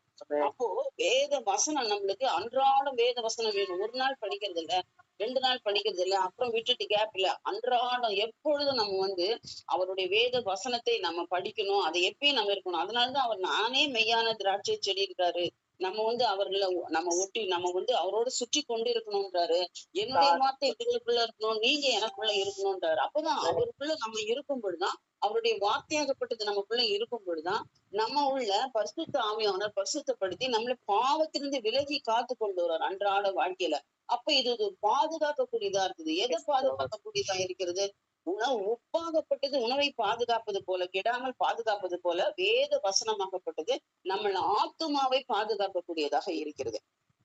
அப்போ வேத வசனம் நம்மளுக்கு அன்றாடம் வேத வசனம் வேணும். ஒரு நாள் படிக்கிறது இல்ல, 2 நாள் படிக்கிறது இல்ல, அப்புறம் விட்டுட்டு கேப் இல்ல, அன்றாடம் எப்பொழுதும் நம்ம வந்து அவருடைய வேத வசனத்தை நம்ம படிக்கணும். அதை எப்பயும் நம்ம இருக்கணும். அதனாலதான் அவர் நானே மெய்யான திராட்சை செடி இருக்காரு, நம்ம வந்து அவர்களை நம்ம ஒட்டி நம்ம வந்து அவரோட சுற்றி கொண்டு இருக்கணும்ன்றாரு. என்னுடைய வார்த்தை உங்களுக்குள்ள இருக்கணும், நீங்க எனக்குள்ள இருக்கணும்ன்றாரு. அப்பதான் அவருக்குள்ள நம்ம இருக்கும் பொழுதுதான் அவருடைய வார்த்தையாகப்பட்டது நமக்குள்ள இருக்கும் பொழுதுதான் நம்ம உள்ள பரிசுத்த ஆவியானவர் பரிசுத்தப்படுத்தி நம்மளை பாவத்திலிருந்து விலகி காத்து கொண்டு வர்றார் அன்றாட வாழ்க்கையில. அப்ப இது பாதுகாக்கக்கூடியதா இருக்குது. எதை பாதுகாக்கக்கூடியதா இருக்கிறது? உணவு உப்பாகப்பட்டது உணவை பாதுகாப்பது போல, கெடாமல் பாதுகாப்பது போல வேத வசனமாகப்பட்டது நம்ம ஆத்துமாவை பாதுகாக்கக்கூடியதாக இருக்கிறது.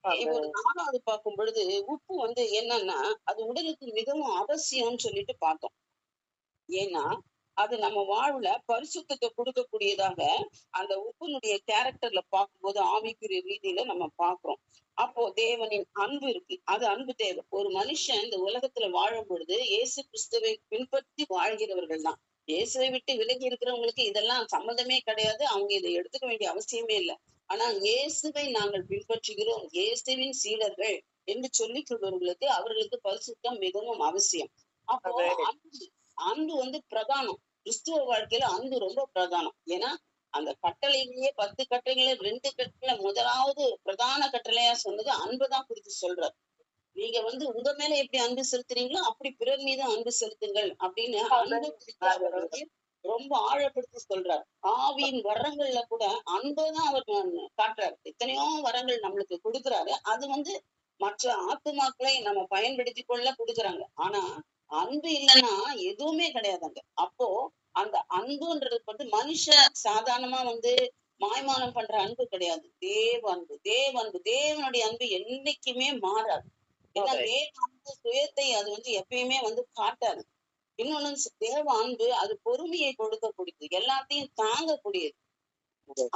இப்போ 4வது பார்க்கும் பொழுது உப்பு வந்து என்னன்னா அது உடலுக்கு மிகவும் அவசியம்னு சொல்லிட்டு பார்த்தோம். ஏன்னா அது நம்ம வாழ்வுல பரிசுத்தத்தை கொடுக்கக்கூடியதாக அந்த உப்பினுடைய கேரக்டர்ல பார்க்கும்போது ஆவிக்குரிய ரீதியில நம்ம பார்க்கிறோம். அப்போ தேவனின் அன்பு இருக்கு. அது அன்பு தேவை. ஒரு மனுஷன் இந்த உலகத்துல வாழும் பொழுது இயேசு கிறிஸ்துவை பின்பற்றி வாழ்கிறவர்கள் தான். இயேசுவை விட்டு விலகி இருக்கிறவங்களுக்கு இதெல்லாம் சம்மந்தமே கிடையாது. அவங்க இதை எடுத்துக்க வேண்டிய அவசியமே இல்லை. ஆனா இயேசுவை நாங்கள் பின்பற்றுகிறோம், இயேசுவின் சீடர்கள் என்று சொல்லிக் கொள்பவர்களுக்கு அவர்களுக்கு பரிசுத்தம் மிகவும் அவசியம். அப்போ அன்பு வந்து பிரதானம். கிறிஸ்துவ வாழ்க்கையில அன்பு ரொம்ப பிரதானம். ஏன்னா அந்த கட்டளையிலேயே 10 கட்டளைகள 2 கட்டளை முதலாவது பிரதான கட்டளையா சொன்னது அன்புதான் குறித்து சொல்றாரு. நீங்க உங்க மேல எப்படி அன்பு செலுத்துறீங்களோ அப்படி பிறர் மீது அன்பு செலுத்துங்கள் அப்படின்னு அன்பு குறித்து அவர் ரொம்ப ஆழப்படுத்தி சொல்றார். ஆவியின் வரங்கள்ல கூட அன்புதான் அவர் காட்டுறாரு. எத்தனையோ வரங்கள் நம்மளுக்கு கொடுக்குறாரு. அது மற்ற ஆத்துமாக்களை நம்ம பயன்படுத்தி கொள்ள கொடுக்குறாங்க. ஆனா அன்பு இல்லைன்னா எதுவுமே கிடையாதுங்க. அப்போ அந்த அன்புன்றது மனுஷ சாதாரணமா மாய்மானம் பண்ற அன்பு கிடையாது. தேவ அன்பு, தேவ அன்பு, தேவனுடைய அன்பு என்னைக்குமே மாறாது. ஏன்னா தேவ அன்பு சுயத்தை அது எப்பயுமே காட்டாது. இன்னொன்னு தேவ அன்பு அது பொறுமையை கொடுக்கக்கூடியது, எல்லாத்தையும் தாங்கக்கூடியது.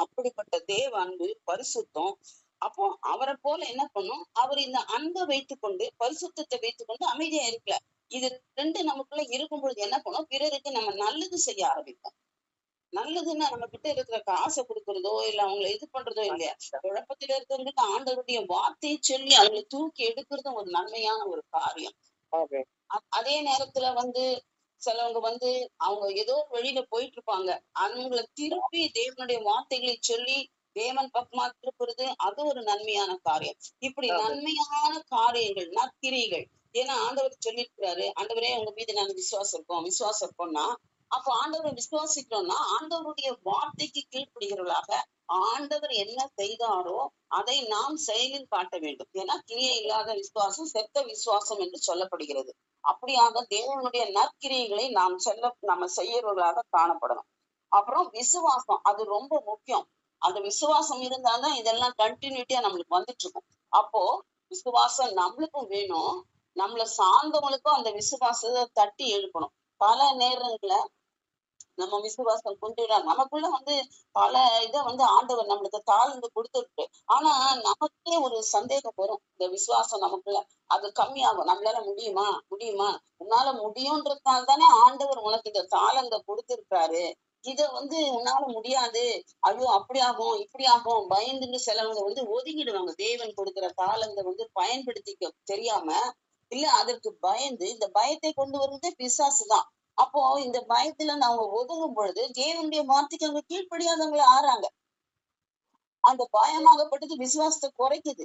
அப்படிப்பட்ட தேவ அன்பு பரிசுத்தம். அப்போ அவரை போல என்ன பண்ணும், அவர் இந்த அன்பை வைத்துக்கொண்டு பரிசுத்தத்தை வைத்துக்கொண்டு அமைதியா இருக்கல. இது ரெண்டு நமக்குள்ள இருக்கும் பொழுது என்ன பண்ணும், பிறருக்கு நம்ம நல்லது செய்ய ஆரம்பிப்போம். நல்லதுன்னா நம்ம கிட்ட இருக்கிற காசை கொடுக்கறதோ இல்ல அவங்களை இது பண்றதோ இல்லையா, குழப்பத்தில இருக்கிறவங்களுக்கு ஆண்டவருடைய வார்த்தையை சொல்லி அவங்களை தூக்கி எடுக்கிறதும் ஒரு நன்மையான ஒரு காரியம். அதே நேரத்துல சிலவங்க அவங்க ஏதோ வெளியில போயிட்டு இருப்பாங்க, அவங்களை திருப்பி தேவனுடைய வார்த்தைகளை சொல்லி தேவன் பக்கமா திருப்புறது அது ஒரு நன்மையான காரியம். இப்படி நன்மையான காரியங்கள் நற்கிரிகள். ஏன்னா ஆண்டவர் சொல்லியிருக்கிறாரு, ஆண்டவரே உங்க மீது நாங்க விசுவாசம் இருக்கோம்னா அப்ப ஆண்டவரை விசுவாசிக்கிறோம்னா ஆண்டவருடைய வார்த்தைக்கு கீழ்ப்படுகிறவர்களாக ஆண்டவர் என்ன செய்தாரோ அதை நாம் செயலில் காட்ட வேண்டும். ஏன்னா கிரியை இல்லாத விசுவாசம் செத்த விசுவாசம் என்று சொல்லப்படுகிறது. அப்படியாக தேவனுடைய நற்கிரியைகளை நம்ம செய்யறவர்களாக காணப்படணும். அப்புறம் விசுவாசம் அது ரொம்ப முக்கியம். அந்த விசுவாசம் இருந்தால்தான் இதெல்லாம் கண்டினியூட்டியா நம்மளுக்கு வந்துட்டு இருக்கும். அப்போ விசுவாசம் நம்மளுக்கும் வேணும், நம்மளை சார்ந்தவங்களுக்கும் அந்த விசுவாசத்தை தட்டி எழுப்பணும். பல நேரங்கள்ல நம்ம விசுவாசம் கொண்டுறாங்க, நமக்குள்ள பல இதை ஆண்டவர் நம்மளுக்கு தாழ்ந்து கொடுத்துருக்கு. ஆனா நமக்கே ஒரு சந்தேகம் வரும், இந்த விசுவாசம் நமக்குள்ள அது கம்மியாகும். நம்மளால முடியுமா உன்னால முடியும்ன்றதுனால தானே ஆண்டவர் உனக்கு இந்த தாளந்த கொடுத்திருக்காரு. இத உன்னால முடியாது, ஐயோ அப்படி ஆகும் இப்படி ஆகும் பயந்துன்னு சிலவங்க ஒதுங்கிடுவாங்க. தேவன் கொடுக்கிற தாளந்த பயன்படுத்திக்க தெரியாம, இல்ல அதற்கு பயந்து இந்த பயத்தை கொண்டு வருவதே பிசாசுதான். அப்போ இந்த பயத்துல அவங்க ஒதுங்கும் பொழுது தேவனுடைய வார்த்தைக்கு அவங்க கீழ்ப்படியாதவங்களை ஆறாங்க. அந்த பயமாகப்பட்டது விசுவாசத்தை குறைக்குது.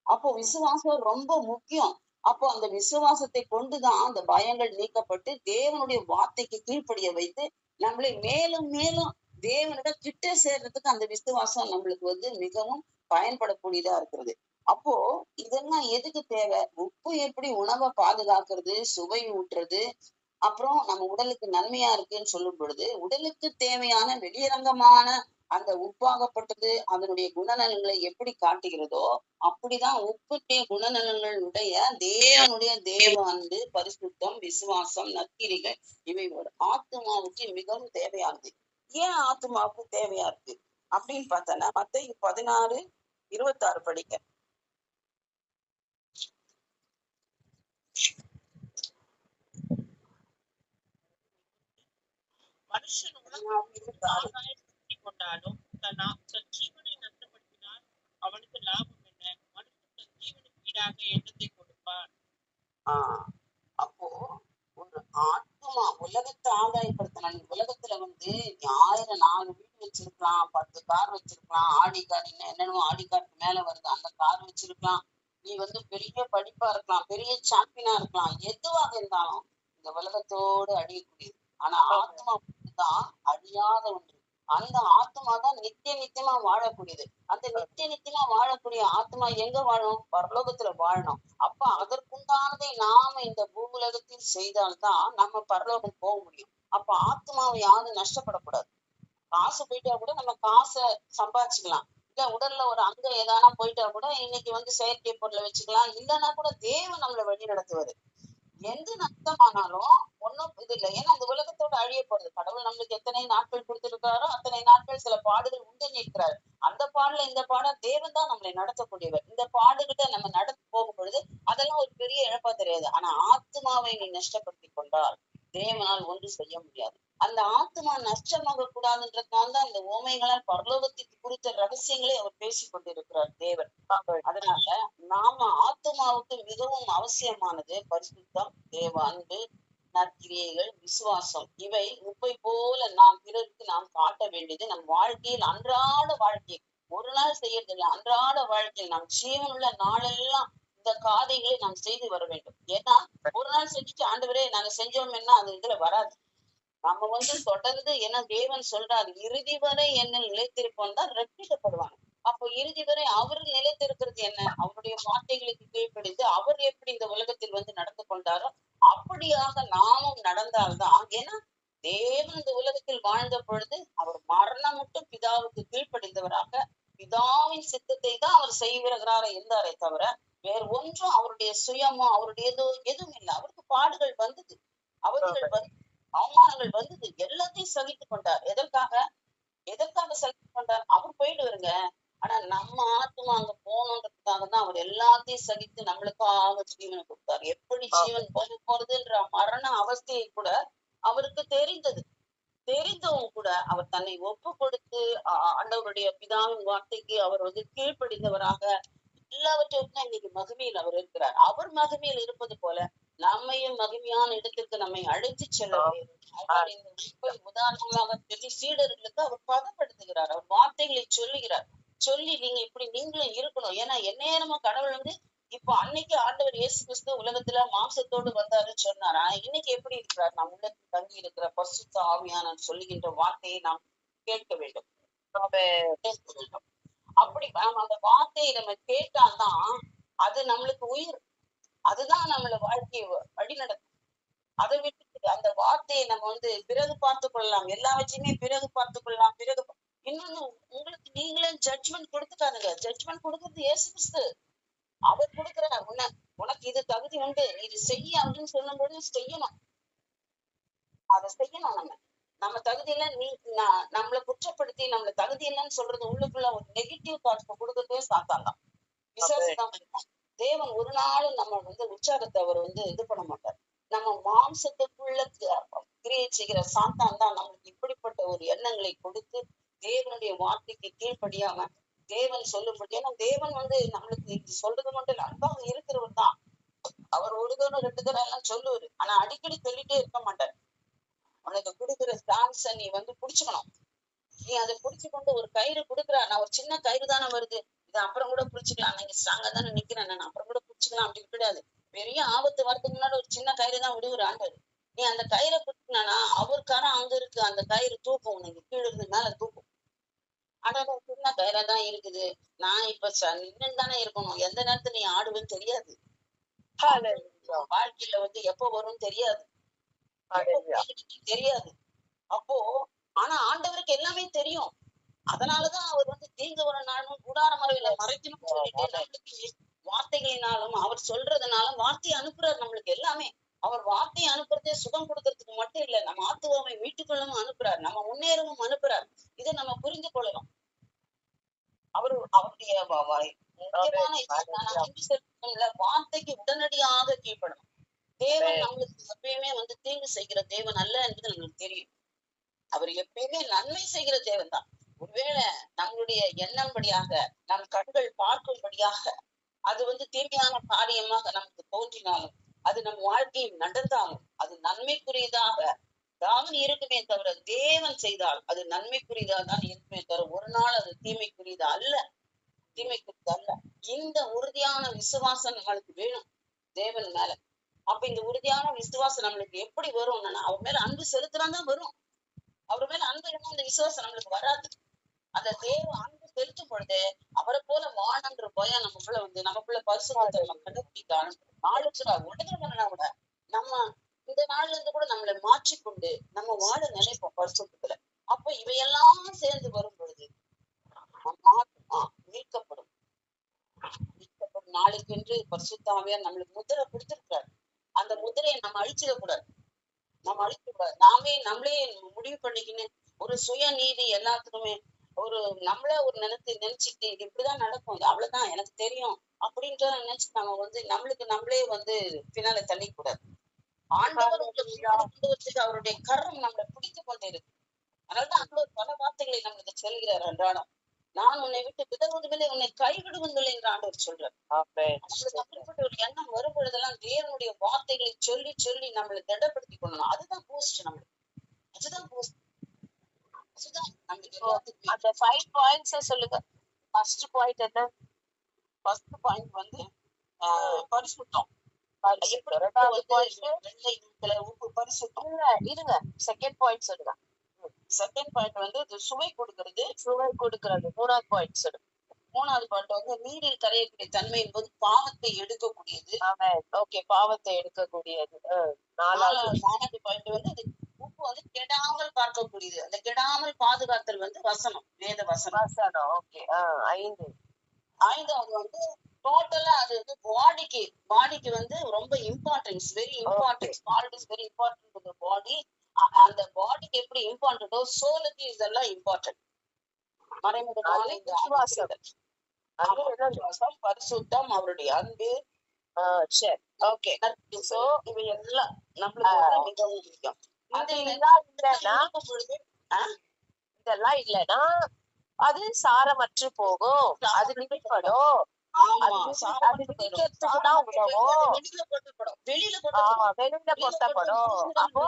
அப்போ விசுவாசம் ரொம்ப முக்கியம். அப்போ அந்த விசுவாசத்தை கொண்டுதான் அந்த பயங்கள் நீக்கப்பட்டு தேவனுடைய வார்த்தைக்கு கீழ்ப்படிய வைத்து நம்மளை மேலும் மேலும் தேவனிடம் கிட்ட சேர்றதுக்கு அந்த விசுவாசம் நம்மளுக்கு மிகவும் பயன்படக்கூடியதா இருக்கிறது. அப்போ இதெல்லாம் எதுக்கு தேவை? உப்பு எப்படி உணவை பாதுகாக்கிறது, சுவை ஊட்டுறது, அப்புறம் நம்ம உடலுக்கு நன்மையா இருக்குன்னு சொல்லும் பொழுது உடலுக்கு தேவையான வெளியரங்கமான அந்த உப்பாகப்பட்டது அதனுடைய குணநலன்களை எப்படி காட்டுகிறதோ அப்படிதான் உப்புடைய குணநலன்களுடைய தேவனுடைய தேவ அன்பு, பரிசுத்தம், விசுவாசம், நற்கிரிகள் இவை ஒரு ஆத்மாவுக்கு மிகவும் தேவையானது. ஏன் ஆத்மாவுக்கு தேவையா இருக்கு அப்படின்னு பார்த்தோன்னா மத்தேயு 16:26 படிக்க. மனுஷன் உலகத்தை கொண்டாலும் தன் ஜீவனை நஷ்டப்படுத்தினால் அவனுக்கு லாபம் என்ன? மனுஷன் தன் ஜீவனுக்கு ஈடாக எண்ணத்தை கொடுப்பான். அப்போ ஒரு ஆத்மா உலகத்தை ஆதாயப்படுத்தினான். உலகத்துல 1000 வீடு வச்சிருக்கலாம், 10 கார் வச்சிருக்கலாம், ஆடி கார் என்னென்னமோ ஆடி காருக்கு மேல வருது அந்த கார் வச்சிருக்கலாம். நீ பெரிய படிப்பா இருக்கலாம், பெரிய சாம்பியனா இருக்கலாம், எதுவாக இருந்தாலும் இந்த உலகத்தோடு அழியக்கூடியது. ஆனா ஆத்மா தான் அழியாத ஒன்று. அந்த ஆத்மா தான் நித்தியமா வாழக்கூடியது. அந்த நித்தியமா வாழக்கூடிய ஆத்மா எங்க வாழும்? பரலோகத்துல வாழணும். அப்ப அதற்குண்டானதை நாம இந்த பூவுலகத்தில் செய்தால்தான் நம்ம பரலோகம் போக முடியும். அப்ப ஆத்மாவை யாரும் நஷ்டப்படக்கூடாது. காசு போயிட்டா கூட நம்ம காசை சம்பாதிச்சுக்கலாம், இல்ல உடல்ல ஒரு அங்க ஏதானா போயிட்டா கூட இன்னைக்கு செயற்கை பொருளை வச்சுக்கலாம், இல்லைன்னா கூட தேவன் நம்மளை வழி நடத்துவாரு. எந்த நஷ்டமானாலும் ஒன்னும் இது இல்லை. ஏன்னா அந்த உலகத்தோட அழிய போறது. கடவுள் நம்மளுக்கு எத்தனை நாட்கள் கொடுத்திருக்காரோ அத்தனை நாட்கள் சில பாடுகள் உண்டு நிற்கிறாரு. அந்த பாடல இந்த பாடம் தேவன் தான் நம்மளை நடத்தக்கூடியவர். இந்த பாடுகிட்ட நம்ம நடந்து போகும் பொழுது அதெல்லாம் ஒரு பெரிய இழப்பா தெரியாது. ஆனா ஆத்மாவை நீ நஷ்டப்படுத்தி கொண்டால் தேவனால் ஒன்று செய்ய முடியாது. அந்த ஆத்மா நஷ்டமாக கூடாதுன்றதுனால்தான் இந்த ஓமைகளால் பரலோகத்திற்கு குறித்த ரகசியங்களை அவர் பேசிக் கொண்டிருக்கிறார் தேவன். அதனால நாம ஆத்மாவுக்கு மிகவும் அவசியமானது பரிசுத்தம், தேவ அன்பு, நற்கிரியைகள், விசுவாசம். இவை உப்பை போல நாம் பிறருக்கு நாம் காட்ட வேண்டியது நம் வாழ்க்கையில் அன்றாட வாழ்க்கை. ஒரு நாள் செய்யறதில்லை, அன்றாட வாழ்க்கையில் நம் ஜீவனுள்ள நாளெல்லாம் இந்த காரியங்களை நாம் செய்து வர வேண்டும். ஏன்னா ஒரு நாள் செஞ்சுட்டு ஆண்டவரே நாங்க செஞ்சோம்னா அது இதுல வராது. நம்ம வந்து தொடர்ந்து, ஏன்னா தேவன் சொல்றாரு இறுதி வரை என்ன நிலைத்திருப்போம் தான் ரட்சிக்கப்படுவாங்க. அப்போ இறுதி வரை அவர் நிலைத்திருக்கிறது என்ன? அவருடைய வார்த்தைகளுக்கு கீழ்ப்படிந்து அவர் எப்படி இந்த உலகத்தில் வந்து நடந்து கொண்டாரோ அப்படியாக நாமும் நடந்தால்தான். ஏன்னா தேவன் இந்த உலகத்தில் வாழ்ந்த பொழுது அவர் மரணம் மட்டும் பிதாவுக்கு கீழ்ப்படிந்தவராக பிதாவின் சித்தத்தை தான் அவர் செய்கிறாரா இருந்தாரே தவிர வேறு ஒன்றும் அவருடைய சுயமோ அவருடையதோ எதுவும் இல்லை. அவருக்கு பாடுகள் வந்தது, அவர்கள் வந்து அவமானங்கள் வந்தது, எல்லாத்தையும் சகித்துக் கொண்டார். எதற்காக சகித்துக் கொண்டார்? அவர் போயிட்டு வருங்க. ஆனா நம்ம ஆத்மா அங்க போகணுன்றதுக்காக தான் அவர் எல்லாத்தையும் சகித்து நம்மளுக்காக ஜீவனை கொடுத்தார். எப்படி ஜீவன் போறதுன்ற மரண அவஸ்தையை கூட அவருக்கு தெரிந்தவும் கூட அவர் தன்னை ஒப்பு கொடுத்து ஆண்டவருடைய பிதாவின் வார்த்தைக்கு அவர் வந்து கீழ்ப்படிந்தவராக எல்லாவற்றுக்கும் இன்னைக்கு மகிமையில் அவர் இருக்கிறார். அவர் மகிமையில் இருப்பது போல நம்மையும் மகிமையான இடத்திற்கு நம்மை அழைத்து செல்ல உதாரணமாக சொல்லி சீடர்களுக்கு அவர் பதப்படுத்துகிறார். அவர் வார்த்தைகளை சொல்லுகிறார். சொல்லி நீங்க இப்படி நீங்களும் இருக்கணும். ஏன்னா எந்நேரமா கடவுள் வந்து இப்ப அன்னைக்கு ஆண்டவர் இயேசு கிறிஸ்து உலகத்துல மாம்சத்தோடு வந்தாருன்னு சொன்னாரா, இன்னைக்கு எப்படி இருக்கிறார்? நம் உள்ளத்தில் தங்கி இருக்கிற பரிசுத்த ஆவியானவர் சொல்லுகின்ற வார்த்தையை நாம் கேட்க வேண்டும். அப்படி அந்த வார்த்தையை நம்ம கேட்டால்தான் அது நம்மளுக்கு உயிர், அதுதான் நம்மள வாழ்க்கையை வழி நடக்கும். அதை விட்டு அந்த வார்த்தையை நம்ம வந்து பிறகு பார்த்து கொள்ளலாம், எல்லாவற்றையுமே பிறகு பார்த்து கொள்ளலாம். இன்னொன்னு, உங்களுக்கு நீங்களே ஜட்ஜ்மெண்ட் கொடுத்துக்காதுங்க. ஜட்ஜ்மெண்ட் கொடுக்கறது இயேசு கிறிஸ்து. அவர் கொடுக்கிறார். உனக்கு இது தகுதி உண்டு, இது செய்ய அப்படின்னு சொல்லும் போது செய்யணும், அதை செய்யணும். நம்ம தகுதி இல்லை, நீ நம்மளை குற்றப்படுத்தி நம்மள தகுதி இல்லைன்னு சொல்றது உள்ளுக்குள்ள ஒரு நெகட்டிவ் தாட்ஸ் கொடுக்கறதே சாத்தான் தான், விசுவாசம். தேவன் ஒரு நாளும் நம்ம வந்து உற்சாகத்தை அவர் வந்து இது பண்ண மாட்டார். நம்ம மாம்சத்துக்குள்ள கிரியை செய்கிற சாத்தான் தான் நம்மளுக்கு இப்படிப்பட்ட ஒரு எண்ணங்களை கொடுத்து தேவனுடைய வார்த்தைக்கு கீழ்ப்படியாம தேவன் சொல்லும்படி. ஏன்னா தேவன் வந்து நம்மளுக்கு சொல்றது மட்டும் இல்லை, அன்பாக இருக்கிறவர் தான். அவர் ஒரு தூரம் 2 தூரம் எல்லாம் சொல்லுவாரு, ஆனா அடிக்கடி சொல்லிட்டே இருக்க மாட்டார். உனக்கு கொடுக்குற ஸ்டான்ஸ நீ வந்து புடிச்சுக்கணும். நீ அதை புடிச்சு கொண்டு ஒரு கயிறு கொடுக்குறா, நான் ஒரு சின்ன கயிறு தானே வருது, இதை அப்புறம் கூட புடிச்சுக்கலாம், நீங்க ஸ்ட்ராங்கா தானே நிக்கிறேன், நான் அப்புறம் கூட புடிச்சுக்கலாம் அப்படி கிடையாது. பெரிய ஆபத்து வரதுக்கு முன்னாடி ஒரு சின்ன கயிறு தான் விடுவாரு ஆண்டவர். நீ அந்த கயிறை புடிச்சினா அவருக்கான அங்க இருக்கு, அந்த கயிறு தூக்கும், உனக்கு கீழே இருந்து மேல தூக்கும். ஆனா சின்ன கயிறா தான் இருக்குது, நான் இப்ப நின்று தானே இருக்கணும், எந்த நேரத்துல நீ ஆடுவேன்னு தெரியாது. வாழ்க்கையில வந்து எப்ப வரும்னு தெரியாது. அப்போ ஆனா ஆண்டவருக்கு எல்லாமே தெரியும். அதனாலதான் அவர் வந்து தீங்கு வர நாளும் கூடார மறைவில மறைக்கணும்னு சொல்லிட்டு நம்மளுக்கு வார்த்தைகளினாலும் அவர் சொல்றதுனாலும் வார்த்தையை அனுப்புறாரு. நம்மளுக்கு எல்லாமே அவர் வார்த்தையை அனுப்புறதே சுகம் கொடுக்கறதுக்கு மட்டும் இல்ல, நம்ம ஆத்துவாவை மீட்டுக்கொள்ளவும் அனுப்புறாரு, நம்ம முன்னேறவும் அனுப்புறாரு. இதை நம்ம புரிந்து கொள்ளணும். அவருடைய முக்கியமான வார்த்தைக்கு உடனடியாக கீழ்ப்படணும். தேவன் நம்மளுக்கு எப்பயுமே வந்து தீங்கு செய்கிற தேவன் அல்ல என்பது நம்மளுக்கு தெரியும். அவர் எப்பயுமே நன்மை செய்கிற தேவன் தான். ஒருவேளை நம்மளுடைய எண்ணம்படியாக நம் கண்கள் பார்க்கும்படியாக அது வந்து தீமையான காரியமாக நமக்கு தோன்றினாலும், அது நம் வாழ்க்கையில் நடந்தாலும் அது நன்மைக்குரியதாக தான் இருக்குமே தவிர, தேவன் செய்தால் அது நன்மைக்குரியதாக தான் இருக்குமே தவிர ஒரு நாள் அது தீமைக்குரியதா அல்ல, தீமைக்குரியதா அல்ல. இந்த உறுதியான விசுவாசம் நம்மளுக்கு வேணும் தேவன் மேல. அப்ப இந்த உறுதியான விசுவாசம் நம்மளுக்கு எப்படி வரும்னா, அவர் மேல அன்பு செலுத்தினாதான் வரும். அவர் மேல அன்பு இல்லைன்னா அந்த விசுவாசம் நம்மளுக்கு வராது. அந்த தேவ அன்பு செலுத்தும் பொழுது அவரை போல வாழன்ற பயம் நமக்குள்ள வந்து நமக்குள்ள பரிசுத்தத்தை நம்ம கண்டுபிடிக்க ஆளுக்கிறார். உடனே வரனா கூட நம்ம இந்த நாள்ல இருந்து கூட நம்மளை மாற்றிக்கொண்டு நம்ம வாழ நினைப்போம் பரிசுத்தத்துல. அப்ப இவையெல்லாம் சேர்ந்து வரும் பொழுது மீட்கப்படும். நாளைக்கென்று பரிசுத்தாவியார் நம்மளுக்கு முத்திரை கொடுத்திருக்கிறார். அந்த முத்திரையை நம்ம அழிச்சிடக்கூடாது. நம்மளே முடிவு பண்ணிக்கின்னு ஒரு சுய நீதி எல்லாத்துக்குமே ஒரு நம்மள ஒரு நினைச்சுட்டு இது இப்படிதான் நடக்கும், அவ்வளவுதான் எனக்கு தெரியும் அப்படின்ற நினைச்சு நம்ம வந்து நம்மளே வந்து பின்னால தள்ளிக்கூடாது. ஆண்டவர் அவருடைய கரம் நம்மளை பிடித்து கொண்டே இருக்கு. அதனாலதான் ஆண்டவர் பல வார்த்தைகளை நம்மளுக்கு சொல்கிறார் அன்றாடம். நான் உன்னை விட்டு விதவுவதில்லை, உன்னை கைவிடுவதில்லை என்று ஆண்டவர் சொல்றார். அப்படிப்பட்ட ஒரு எண்ணம் வரும் பொழுதெல்லாம் தேவனுடைய வார்த்தைகளை சொல்லி சொல்லி நம்மளை திடப்படுத்தி கொள்ளணும். அதுதான் பூஸ்ட் நம்மளுக்கு, அதுதான் பூஸ்ட். அந்த 5 பாயிண்ட்ஸ் சொல்லுங்க. ஃபர்ஸ்ட் பாயிண்ட் என்ன? ஃபர்ஸ்ட் பாயிண்ட் வந்து பரிசுத்தம். ரெண்டாவது பாயிண்ட் வெள்ளை கலர் உப்பு பரிசுத்தம். இருங்க, செகண்ட் பாயிண்ட் சொல்லுங்க. செகண்ட் பாயிண்ட் வந்து இது சுவை கொடுக்கிறது. சுவை கொடுக்கிறது. மூணாவது பாயிண்ட் சொல்லுங்க. மூணாவது பாயிண்ட் வந்து நீரில் கரையக்கூடிய தன்மை என்பது பாவத்தை எடுக்கக்கூடியது. ஓகே, பாவத்தை எடுக்கக்கூடியது. நாலாவது பாயிண்ட் வந்து அது உப்பு வந்து கெடாமல் பார்க்கக்கூடியது. அந்த கெடாமல் பாதுகாத்தல் வந்து வசனம், வேத வசனம். ஓகே. ஐந்தாவது வந்து டோட்டலா அது வந்து பாடிக்கு வந்து ரொம்ப importance, very important. Salt is very important to the body. அந்த பாடிக்கு எப்படி இம்பார்ட்டன்டோ சோலுக்கு இதெல்லாம் இம்பார்ட்டன்ட். மறைமுகமான இந்த விசுவாசம், பரிசுத்தம், அவருடைய அன்பு. சரி, ஓகே. சோ இவை எல்லாம் நம்மளுக்கு மிகவும் முக்கியம். இதெல்லாம் இல்லைன்னா அது சாரமற்று போகும், அது நிமிப்படும். வெளியில கொட்டப்படும். அப்போ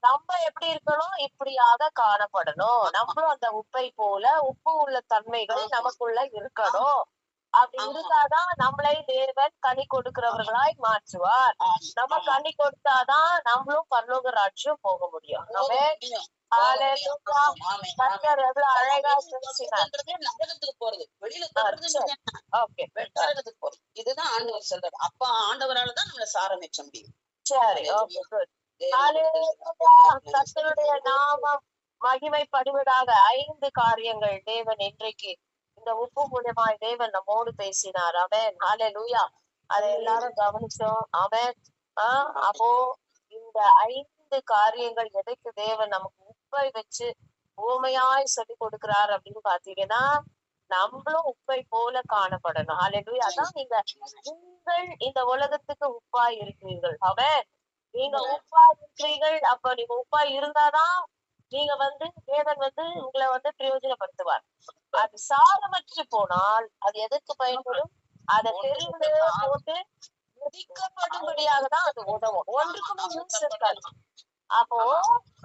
நம்ம எப்படி இருக்கணும்? இப்படியாக காணப்படணும். நம்மளும் அந்த உப்பை போல உப்பு உள்ள தன்மைகள் நமக்குள்ள இருக்கணும். அப்படி இருந்தாதான் நம்மளை தேவன் கனி கொடுக்கிறவர்களாய் மாற்றுவார். நம்ம கனி கொடுத்தாதான் நம்மளும் பரலோக ராஜ்யம் போக முடியும். அழகா நரகத்துக்கு போறது, வெளியில போறது. இதுதான் ஆண்டவர் சொல்றாரு. அப்ப ஆண்டவராலதான் நம்மள சாரமிச்ச முடியும். சரி, கர்த்தருடைய நாமம் மகிமைப்படுவதாக. 5 காரியங்கள் தேவன் இன்றைக்கு இந்த உப்பு மூலமாய் தேவன் நம்மோடு பேசினார். ஆமென், ஹல்லேலூயா. அதை எல்லாரும் கவனிச்சோம். ஆமென். அப்போ இந்த 5 காரியங்கள் எதுக்கு தேவன் நமக்கு உப்பை வச்சு ஊமையாய் சொல்லி கொடுக்கிறார் அப்படின்னு பாத்தீங்கன்னா, நம்மளும் உப்பை போல காணப்படணும். ஹல்லேலூயா. அதான் நீங்கள் இந்த உலகத்துக்கு உப்பாய் இருக்கிறீர்கள். ஆமென். நீங்க உப்பா இருக்கிறீர்கள். அப்ப நீங்க உப்பா இருந்தாதான் நீங்க வந்து தேவன் வந்து உங்களை வந்து பிரயோஜனப்படுத்துவார். அது சாரமற்று போனால் அது எதற்கு பயன்படும்? அதை தெரிந்து போட்டு மிதிக்கப்படும்படியாக தான் அது உதவும். ஒன்றுக்குமே யூஸ் இருக்காது. அப்போ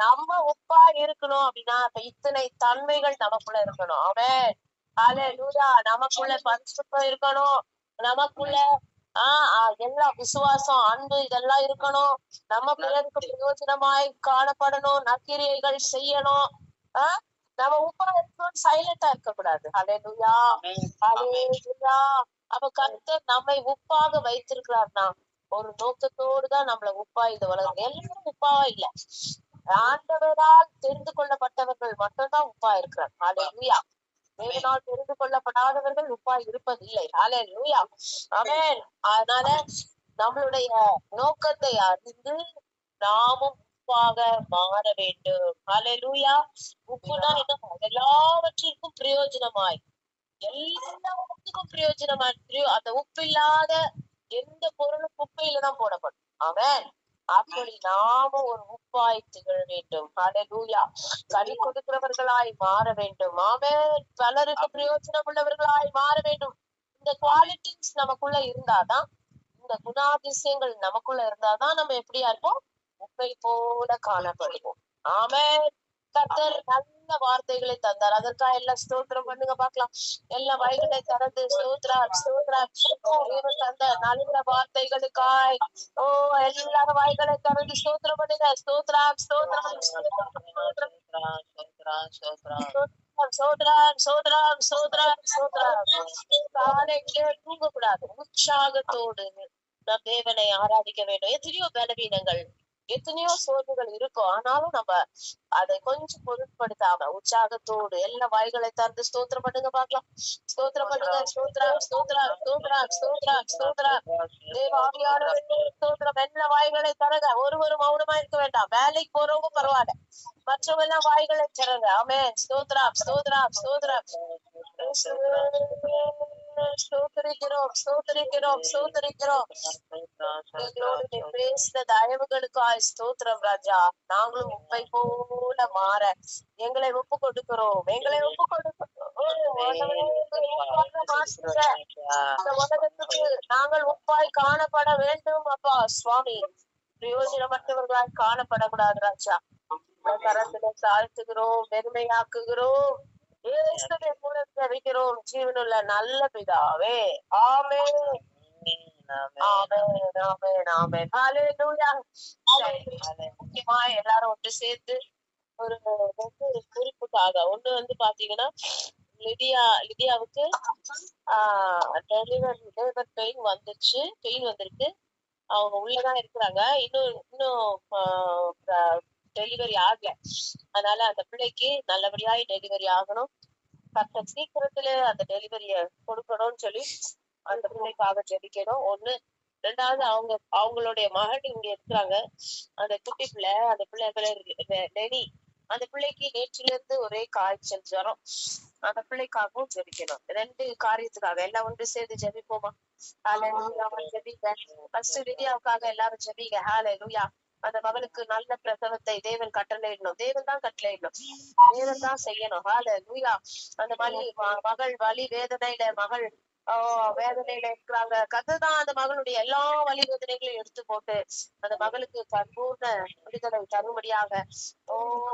நம்ம உப்பா இருக்கணும் அப்படின்னா அப்ப இத்தனை தன்மைகள் நமக்குள்ள இருக்கணும். அவன் ஹல்லேலூயா. நமக்குள்ள பரிசுத்தம் இருக்கணும். நமக்குள்ள எல்லா விசுவாசம், அன்பு இதெல்லாம் இருக்கணும். நம்ம பிறருக்கு பிரயோஜனமாய் காணப்படணும். நற்கிரியைகள் செய்யணும். நம்ம உப்பா இருக்கணும், சைலண்டா இருக்க கூடாது. ஹல்லேலூயா, ஹல்லேலூயா. அப்ப கர்த்தர் நம்மை உப்பாக வைத்திருக்கிறார்னா ஒரு நோக்கத்தோடுதான் நம்மள உப்பா இந்த உலகம். எல்லாரும் உப்பாவா இல்ல, ஆண்டவரால் தெரிந்து கொள்ளப்பட்டவர்கள் மட்டும்தான் உப்பா இருக்கிறார். ஹல்லேலூயா. தேவனால் தெரிந்து கொள்ளப்படாதவர்கள் உப்பா இருப்பதில்லை. ஹல்லேலூயா. ஆமென். அதனால நம்மளுடைய நோக்கத்தை அறிந்து நாமும் உப்பாக மாற வேண்டும். ஹல்லேலூயா. உப்புனா என்ன? எல்லாவற்றிற்கும் பிரயோஜனமாய், எல்லாத்துக்கும் பிரயோஜனமாய். அந்த உப்பு இல்லாத எந்த பொருளும் குப்பையில தான் போடப்படும். ஆமென். அப்படி நாமும் ஒரு உப்பாய் திகழ வேண்டும். ஹல்லேலூயா. கனி கொடுக்கிறவர்களாய் மாற வேண்டும். ஆமென். பலருக்கு பிரயோஜனம் உள்ளவர்களாய் மாற வேண்டும். இந்த குவாலிட்டிஸ் நமக்குள்ள இருந்தாதான், இந்த குணாதிசயங்கள் நமக்குள்ள இருந்தாதான் நம்ம எப்படியா இருப்போம்? உப்பை போல காணப்படுவோம். ஆமென். கர்த்தர் நல்ல வார்த்தைகளை தந்தார். அதற்காக எல்லாம் ஸ்தோத்திரம் பண்ணுங்க பார்க்கலாம். எல்லா வயல்களை திறந்து தந்த நல்ல வார்த்தைகளுக்காய் எல்லாரும் வாய்களை திறந்து ஸ்தோத்திரம் பண்ணுங்க. தூங்க கூடாது. உற்சாகத்தோடு நம் தேவனை ஆராதிக்க வேண்டும். எத்தனையோ பலவீனங்கள், எத்தனையோ சோர்வுகள் இருக்கும். ஆனாலும் நம்ம அதை கொஞ்சம் பொருட்படுத்தாம உற்சாகத்தோடு எல்லா வாய்களை திறந்து ஸ்தோத்திரம் பண்ணுங்க பார்க்கலாம். ஸ்தோத்திரம் பண்ணுங்க. ஸ்தோத்திரம். எல்லா வாய்களை தரங்க. ஒருவரும் மௌனமா இருக்க வேண்டாம். வேலைக்கு போறவங்க பரவாயில்ல, மற்றவங்க எல்லாம் வாய்களை தரங்க. ஆமென். ஸ்தோத்திரம். பேசின தயவுகளுக்காய் ஸ்தோத்திரம் ராஜா. நாங்களும் உப்பை போல மாற எங்களை ஒப்பு கொடுக்கிறோம். இந்த உலகத்துக்கு நாங்கள் உப்பாய் காணப்பட வேண்டும். அப்பா சுவாமி, பிரயோஜனமற்றவர்களாய் காணப்படக்கூடாது ராஜா. கரத்துல தாழ்த்துகிறோம், பெருமையாக்குகிறோம். ஜீவனுள்ள நல்ல பிதாவே. ஆமென். ஆமென், ஆமென், ஆமென். ஹalleluya. முக்கியமா எல்லாரும் ஒன்று சேர்ந்து ஒரு குறிப்புக்காக ஒண்ணு வந்து பாத்தீங்கன்னா லிதியாவுக்கு டெலிவர் பெயின் வந்திருக்கு. அவங்க உள்ளதான் இருக்கிறாங்க. இன்னும் டெலிவரி ஆகல. அதனால அந்த பிள்ளைக்கு நல்லபடியாய் டெலிவரி ஆகணும். கர்த்தர் சீக்கிரத்துல அந்த டெலிவரிய கொடுக்கணும்னு சொல்லி அந்த பிள்ளைக்காக ஜெபிக்கணும். ஒண்ணு. ரெண்டாவது அவங்களுடைய மகன் இங்க இருக்கிறாங்க. அந்த குட்டி பிள்ளை, அந்த பிள்ளை லெனி, அந்த பிள்ளைக்கு நேற்றில இருந்து ஒரே காய்ச்சல் ஜுரம். அந்த பிள்ளைக்காகவும் ஜெபிக்கணும். 2 காரியத்துக்காக எல்லாம் ஒன்று சேர்ந்து ஜெபிப்போமா? ஹalleluya. ஜெபிங்க. ஃபர்ஸ்ட் லிதியாவுக்காக எல்லாரும் ஜெபிங்க. ஹalleluya. அந்த மகளுக்கு நல்ல பிரசவத்தை தேவன் கட்டளையிடணும். தேவன் தான் கட்டளையிடணும். தேவன் தான் செய்யணும். ஹalleluya. அந்த மகள் வலி வேதனையில வேதனையில இருக்கிறாங்க. கர்த்தர் அந்த மகளுடைய எல்லா வலி வேதனைகளையும் எடுத்து போட்டு அந்த மகளுக்கு பரிபூர்ண விடுதலை தரும்படியாக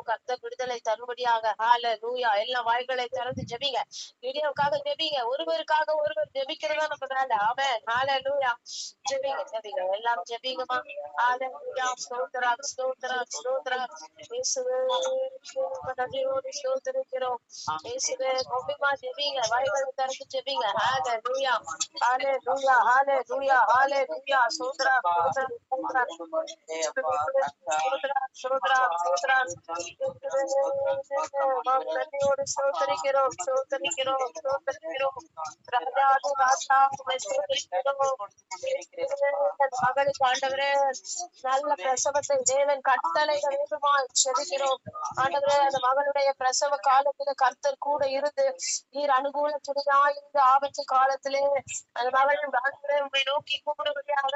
கர்த்தர் விடுதலை தரும்படியாக ஹalleluya. எல்லா வாய்களை திறந்து ஜெபிங்க. வீடியோவுக்காக ஜெபிங்க. ஒருவருக்காக ஒருவர் ஜெபிக்கிறதா நம்ம வேலை. ஆமென். ஹalleluya. ஜெபிங்க. எல்லாம் ஜெபிங்கமா. ஹalleluya. ஸ்தோத்திரம், ஸ்தோத்திரம், ஸ்தோத்திரம். இயேசுவே நன்றியோடு ஸ்தோத்திரிக்கிறோம். இயேசுவே கோபிமா ஜெபிங்க. வாய்களை திறந்து ஜெபிங்க. ஹalleluya. ஹalleluya. ஹalleluya. ஹalleluya. ஸ்தோத்திரம், ஸ்தோத்திரம், ஸ்தோத்திரம். ஸ்தோத்திரம், ஸ்தோத்திரம், ஸ்தோத்திரம். நன்றியோடு ஸ்தோத்திரிக்கிறோம், ஸ்தோத்திரிக்கிறோம், ஸ்தோத்திரிக்கிறோம். ராஜாதி ராஜா ஸ்தோத்திரிக்கிறோம். மகளுக்கு ஆண்டவரே நல்ல பிரசவத்தை தேவன் கட்டளையிட வேண்டுமாய் ஜெபிக்கிறோம். ஆண்டவரே அந்த மகளுடைய பிரசவ காலத்துல கர்த்தர் கூட இருந்து நீர் அனுகூல துணையாய் இருந்து ஆபத்து காலத்திலே அந்த மகள் ஆண்டவரே உங்களை நோக்கி கூப்பிடுவதாக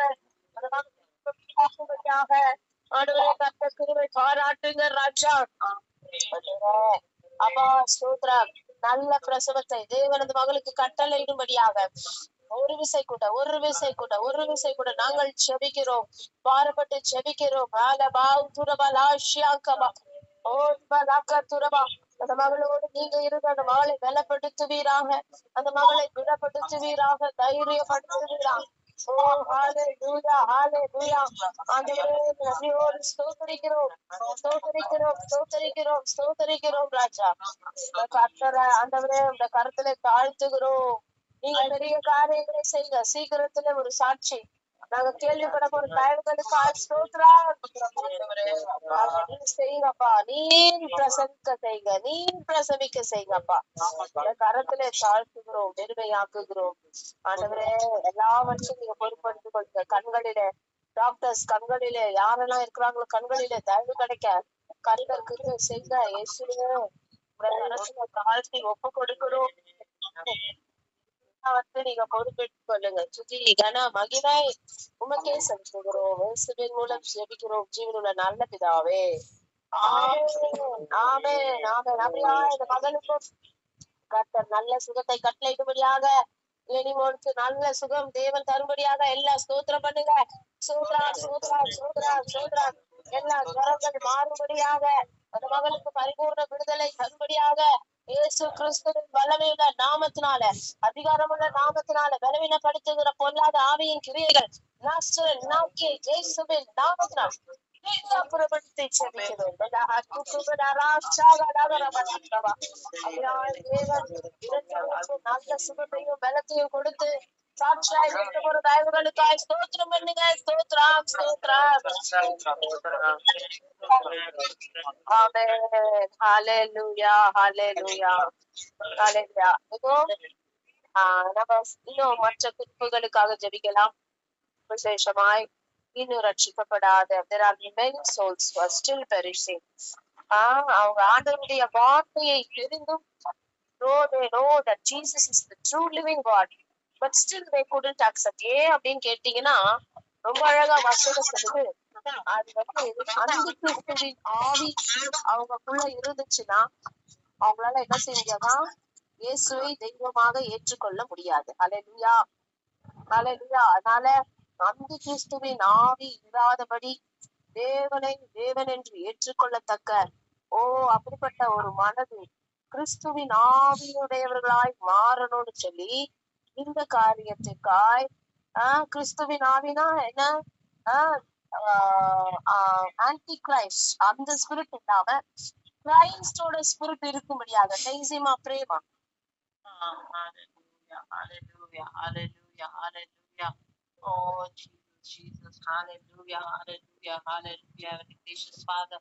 அந்த மகளுக்காக ஆண்டவரே கர்த்தர் கிருபை பாராட்டுங்க ராஜா. அப்பா ஸ்தோத்திரம். நல்ல பிரசவத்தை தேவன் அந்த மகளுக்கு கட்டளையிடும்படியாக ஒரு விசை கூட நாங்கள் ஜெபிக்கிறோம். பாரப்பட்டு ஜெபிக்கிறோம். அந்த மகளோடு நீங்க இருந்து அந்த மகளை பலப்படுத்துவீராக, அந்த மகளை குணப்படுத்துவீராக, தைரியப்படுத்துவீராக. ஹalleluya, ஹalleluya. ஆண்டவரே நன்றியோடு ஸ்தோத்திரிக்கிறோம், ஸ்தோத்திரிக்கிறோம், ஸ்தோத்திரிக்கிறோம், ஸ்தோத்திரிக்கிறோம் ராஜா. கர்த்தரை ஆண்டவரே இந்த கருத்துல தாழ்த்துகிறோம். நீங்க பெரிய காரியங்களை செய்யுங்க. சீக்கிரத்துல ஒரு சாட்சி நாங்க கேள்விப்பட போற தயவுகளுக்கு செய்யுங்கப்பா. நீர் பிரசவிக்க செய்யுங்க, நீர் பிரசவிக்க செய்யுங்கப்பா. கரத்துல தாழ்த்துகிறோம், பெருமையாக்குகிறோம். ஆண்டவரே எல்லாவற்றையும் நீங்க பொறுப்படுத்திக் கொள்ளுங்க. கண்களிலே டாக்டர்ஸ் கண்களிலே யாரெல்லாம் இருக்கிறாங்களோ கண்களிலே தயவு கிடைக்க கண்களுக்கு செய்யுங்க. இயேசுவே தாழ்த்தி ஒப்பு கொடுக்கிறோம். நீங்க பொறுப்பேற்றுக் கொள்ளுங்க. சுஜி கன மகிமை உமக்கே செலுத்துகிறோம். இயேசுவின் மூலம் ஜெபிக்கிறோம் ஜீவனுள்ள நல்ல பிதாவே. ஆமென், ஆமென், ஆமென். அப்படியா இந்த மகளுக்கும் கர்த்தர் நல்ல சுகத்தை கட்டளையிடும்படியாக, இனிமோனுக்கு நல்ல சுகம் தேவன் தரும்படியாக எல்லாம் ஸ்தோத்திரம் பண்ணுங்க. சூத்ரா சூத்ரா சூத்ரா சூத்ரா எல்லா ஜரங்கள் மாறும்படியாக அந்த மகளுக்கு பரிபூர்ண விடுதலை தரும்படியாக இயேசு கிறிஸ்துவின் வல்லமையுள்ள நாமத்தினால, அதிகாரமுள்ள நாமத்தினால பலவீனப்படுத்துகிற பொல்லாத ஆவியின் கிரியைகள் இயேசுவின் நாமத்தினால் புறப்படுத்தி செபிக்கிறோம். நல்ல சுகத்தையும் பலத்தையும் கொடுத்து சாட்சியாய் ஒரு தயவுகளுக்காய் ஸ்தோத்திரம் பண்ணுங்க. ஸ்தோத்திரம், ஸ்தோத்திரம். ஆமென். ஹalleluya, ஹalleluya, ஹalleluya. இப்போ நம்ம இன்னும் மற்ற குறிப்புகளுக்காக ஜெபிக்கலாம். விசேஷமாய் இன்னும் ரட்சிக்கப்படாத there are many souls who are still perishing. அவங்க ஆண்டவருடைய வார்த்தையை தெரிந்தும் they know that Jesus is the true living God, but still they couldn't accept. ஏன் அப்படின்னு கேட்டீங்கன்னா ரொம்ப அழகா வசனம் சொல்லுது. அது வந்து கிறிஸ்துவின் ஆவி அவங்களுக்குள்ள இருந்துச்சுன்னா அவங்களால என்ன செய்யுங்கன்னா இயேசுவை தெய்வமாக ஏற்றுக்கொள்ள முடியாது. ஹல்லேலூயா, ஹல்லேலூயா. அதனால அந்த கிறிஸ்துவின் ஆவி இல்லாதபடி தேவனை தேவன் என்று ஏற்றுக்கொள்ளத்தக்க அப்படிப்பட்ட ஒரு மனது கிறிஸ்துவின் ஆவியுடையவர்களாய் மாறணும்னு சொல்லி இந்த காரியத்துக்காய் கிறிஸ்துவின் ஆவினா என்ன? ஆன்டி கிரைஸ்ட் அந்த ஸ்பிரிட் இல்லாம கிரைஸ்டோட ஸ்பிரிட் இருக்கும்படியாக டெய்ஸிமா Prema. Hallelujah, hallelujah, hallelujah, hallelujah. Oh, Jesus, Jesus, hallelujah, hallelujah, hallelujah. Heavenly gracious Father,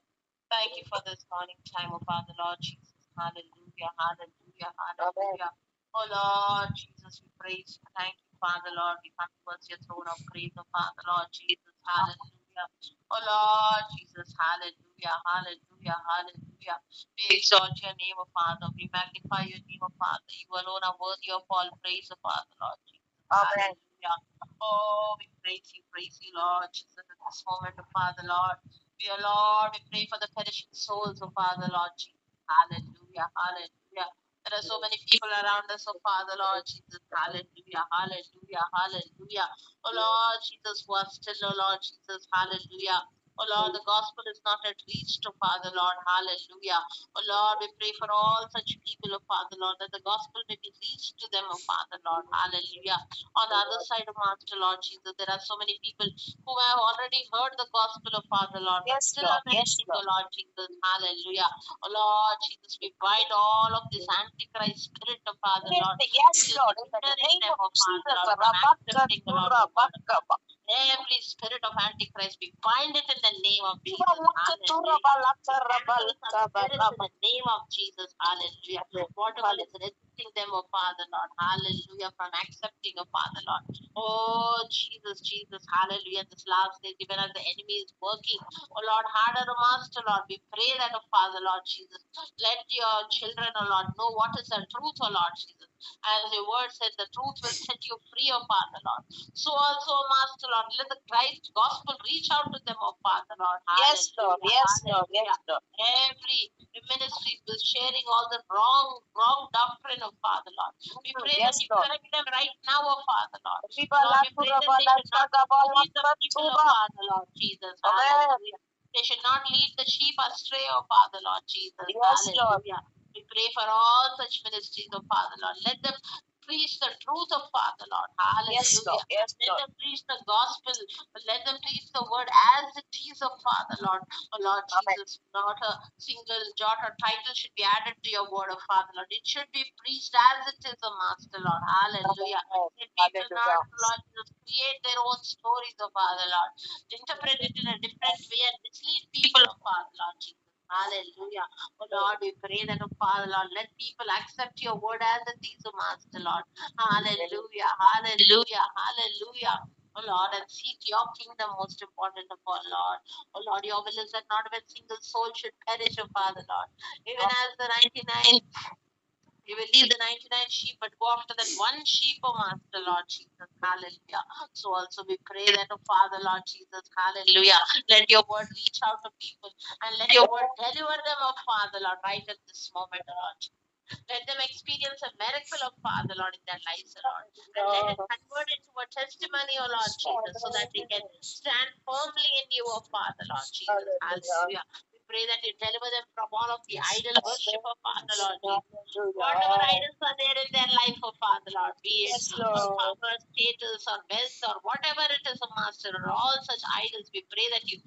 thank you for this morning time, oh Father, Lord Jesus. Hallelujah, hallelujah, hallelujah. Oh Lord Jesus, we praise you. Thank you, Father, Lord. We come towards your throne of grace, oh Father, Lord Jesus. Hallelujah. Oh Lord Jesus, hallelujah, hallelujah, hallelujah. We exalt your name, O Father. We magnify your name, O Father. You alone are worthy of all praise, O Father, Lord Jesus. Amen. Hallelujah. Oh, we praise you, Lord Jesus, at this moment, O Father, Lord. Dear Lord, we pray for the perishing souls, O Father, Lord Jesus. Hallelujah, hallelujah. There are so many people around us, oh Father, Lord Jesus. Hallelujah, hallelujah, hallelujah. Oh Lord Jesus, who are still, oh Lord Jesus. Hallelujah. Oh Lord, the gospel is not yet reached, oh Father, Lord. Hallelujah. Oh Lord, we pray for all such people, oh Father, Lord, that the gospel may be reached to them, oh Father, Lord. Hallelujah. On the other side of Master, Lord Jesus, there are so many people who have already heard the gospel of Father, Lord, but Yes, still Lord. are Yes, perishing, oh Lord. Lord Jesus. Hallelujah. Oh Lord Jesus, we bind all of this antichrist spirit, oh Father, Lord. Yes, Which is Lord. In the hindering name them, of oh Father, Jesus. Lord, from accepting, oh Lord, your word of God. Every spirit of Antichrist, we bind it in the name of Jesus. Hallelujah. We cancel some spirits in the name of Jesus. Hallelujah. Whatever is resisting them, oh Father, Lord. Hallelujah. From accepting, oh Father, Lord. Oh Jesus, Jesus. Hallelujah. This last day, even as the enemy is working, oh Lord, harder, oh Master, Lord. We pray that, oh Father, Lord Jesus. Let your children, oh Lord, know what is the truth, oh Lord Jesus. As your word said, the truth will set you free, oh Father, Lord. So also, Master, Lord, let the Christ gospel reach out to them, oh Father, Lord. Yes, Lord. Yes, Lord. Yes, Lord. Every ministry is sharing all the wrong doctrine, oh Father, Lord. We pray that you correct them right now, oh Father, Lord. Lord, we pray that they should not lead the people, oh Father, Lord Jesus. Hallelujah. They should not lead the sheep astray, oh Father, Lord Jesus. Yes, Lord. Hallelujah. We pray for all such ministries, oh Father, Lord. Let them preach the truth of Father, Lord. Hallelujah. Yes, Lord. Yes, Let Lord. them preach the gospel. Let them preach the word as it is of Father, Lord. Oh Lord Jesus, not a single jot or title should be added to your word of Father, Lord. It should be preached as it is, O Master, Lord. Hallelujah. Let people not, Lord Jesus, create their own stories, of Father, Lord. Interpret it in a different way and mislead people, of Father, Lord Jesus. Hallelujah. Oh Lord, we pray that, oh Father, Lord, let people accept your word as it is, O Master, Lord. Hallelujah. Hallelujah. Hallelujah. Oh Lord, and seek your kingdom most important of all, Lord. Oh Lord, your will is that not even single soul should perish, oh Father, Lord. Even as the 99, you will leave the 99 sheep, but go after that one sheep, oh Master, Lord Jesus. Hallelujah. So also we pray that, oh Father, Lord Jesus. Hallelujah. Let your word reach out to people and let your word deliver them, oh Father, Lord, right at this moment, oh Lord Jesus. Let them experience a miracle of Father, Lord, in their lives, oh Lord. And let it convert into a testimony, oh Lord Jesus, so that they can stand firmly in you, oh Father, Lord Jesus. Hallelujah. We pray that you deliver them from all of the idol worship, oh Father, Lord Jesus. Whatever idols are there in their life, oh Father, Lord, be it power, status, or wealth, or whatever it is, oh Master, or all such idols, we pray that we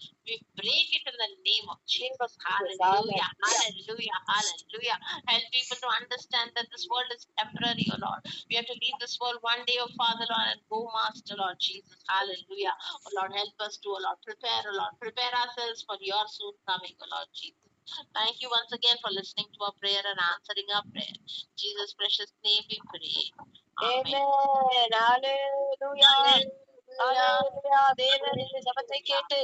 break it in the name of Jesus. Hallelujah. Hallelujah. Hallelujah. Help people to understand that this world is temporary, oh Lord. We have to leave this world one day, oh Father, Lord, and go, Master, Lord Jesus. Hallelujah. Oh Lord, help us to, oh Lord, prepare, oh Lord, prepare ourselves for your soon coming, oh Lord Jesus. Thank you once again for listening to our prayer and answering our prayer. In Jesus' precious name we pray. Amen. Amen. Hallelujah. Hallelujah. தேவன் இந்த ஜெபத்தை கேட்டு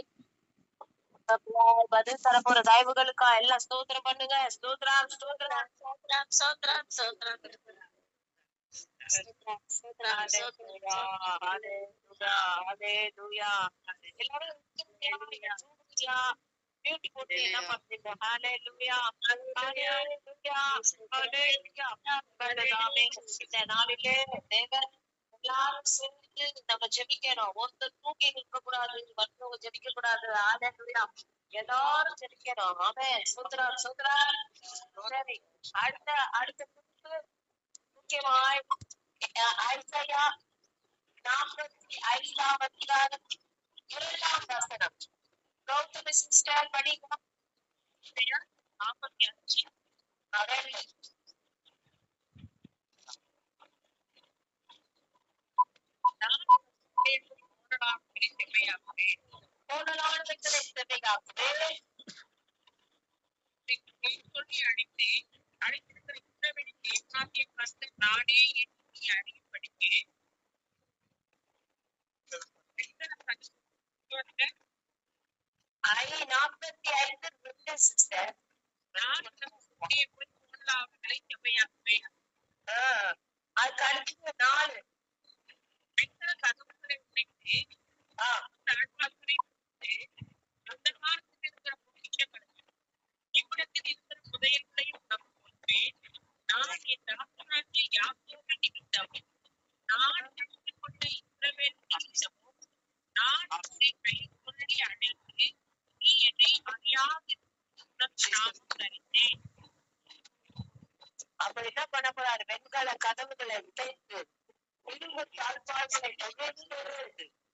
பதில் தர போற தயவுகளுக்கா எல்லாம் ஸ்தோத்திரம் பண்ணுங்க. ஸ்தோத்திரம், ஸ்தோத்திரம், ஸ்தோத்திரம், ஸ்தோத்திரம், ஸ்தோத்திரம். பியூட்டி போட்டு என்ன பண்றீங்க? ஹalleluya, ஹalleluya, ஹalleluya. இந்த நாளிலே தேவன் எல்லாரும் சேர்ந்து நம்ம ஜெபிக்கணும். ஒருத்தர் தூக்கி நிற்க கூடாது, மற்றவங்க ஜெபிக்க கூடாது. ஹalleluya. எல்லாரும் ஜெபிக்கணும். ஆமென். ஸ்தோத்திரம், ஸ்தோத்திரம். சரி, அடுத்த முக்கியமாய் ஐசாயா 45ஆம் அதிகாரம் 7ஆம் வசனம். கௌதம சிஸ்டர் படிக்கலாம். 45. அவன் போனலானவர்களை செவ்வையாக்குவே சொல்லி அழைத்தேன். அழைத்திருக்கிற இஸ்ரவேலின் எக்காத்திய கர்த்தர் நானே என்று நீ அறியும்படிக்கு 45 சிஸ்டர். நான் அவர்களை செவ்வையாக்குவேன். அதுக்கு அடுத்த 4 கதவுகளை உடைத்து அந்த காலத்தில் இருக்கிற பொக்கிஷங்களையும் இவ்விடத்தில் இருக்கிற புதையல்களையும் உனக்கு கொடுப்பேன். நான் என் தாசனாகிய யாக்கோபு நிமித்தம் நான் தெரிந்து கொண்ட இஸ்ரவேல் நிமித்தமும் நான் உன்னை பெயர் சொல்லி அழைத்து நீ என்னை அறியாது உனக்கு நாமம் தருகிறேன். அப்ப என்ன பண்ண போறாரு? வெண்கல கதவுகளை உடைத்து இரும்பு தாழ்பால்களை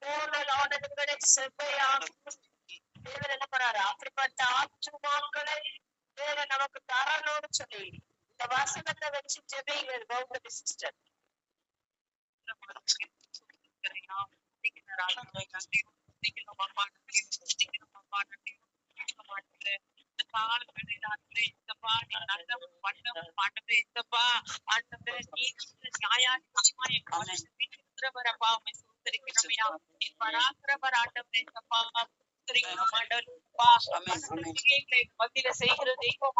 போனலானவர்களை செவ்வையாக்கும் தேவன் என்ன பண்ணாரு? அப்படிப்பட்ட ஆத்துமாக்களை தேவன் நமக்கு தரணும்னு சொல்லி இந்த வசனத்தை வச்சு ஜெபிங்கள் கௌதமி சிஸ்டர். செய்கிற தெய்வம்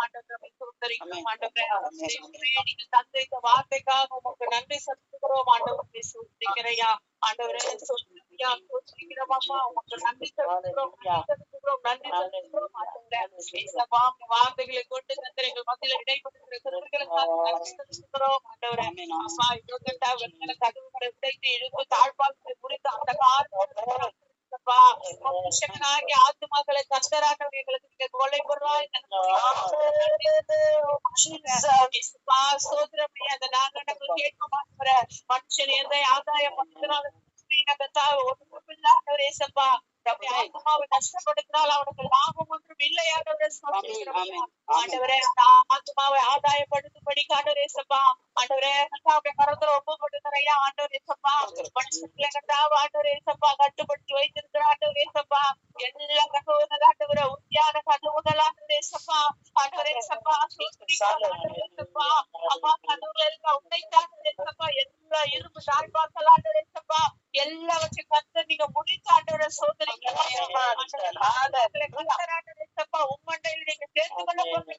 தந்தை இந்த வார்த்தைக்காக உமக்கு நன்றி செலுத்துகிறோம் ஆண்டவரே. சூத்திக்கிறையா ஆண்டவரே, வார்த்தைகளை கொண்டு எங்கள் மத்தியில இடைபெறுகிறோம் ஆண்டவரே. அப்பா கதவுகளை உடைத்து இழுத்து தாழ்பால்களை குறித்து அந்த காரணம் ஆத்துமாக்களை கர்த்தராக எங்களுக்கு நீங்க கொலை பொருளாய் அந்த நாங்கள் கேட்க மாட்டோற மனுஷன் எந்த ஆதாயம் ஆத்மாவை நஷ்டப்படுத்தினால் அவனுக்கு லாபம் ஒன்றும் இல்லை. ஆண்டவரே, அந்த ஆத்மாவை ஆதாயப்படுத்தும்படி ஆண்டவரே சப்பா, ஆண்டவரே கரத்துல ஒப்பு கொடுக்கிறையா ஆண்டவரே சப்பா, மனுஷங்களை கட்டாவ ஆண்டவரே சப்பா கட்டுப்படுத்தி வைத்திருக்கிற ஆண்டவரே சப்பா, எல்லா கதவுகள் ஆண்டவரே உறுதியான கதவுகள் ஆண்டவரே சப்பா, ஆண்டவரே சப்பா சப்பா அப்பா கதவுகள் எல்லாம் உடைத்தாண்டவரே சப்பா, எல்லா இரும்பு தாழ்பாக்கள் ஆண்டவரே சப்பா எல்லாவற்றையும் கர்த்தர் நீங்க முடித்து ஆண்டவரை சோதனைக்கு உம்மண்டையில் நீங்க சேர்த்து கொள்ள போறீங்க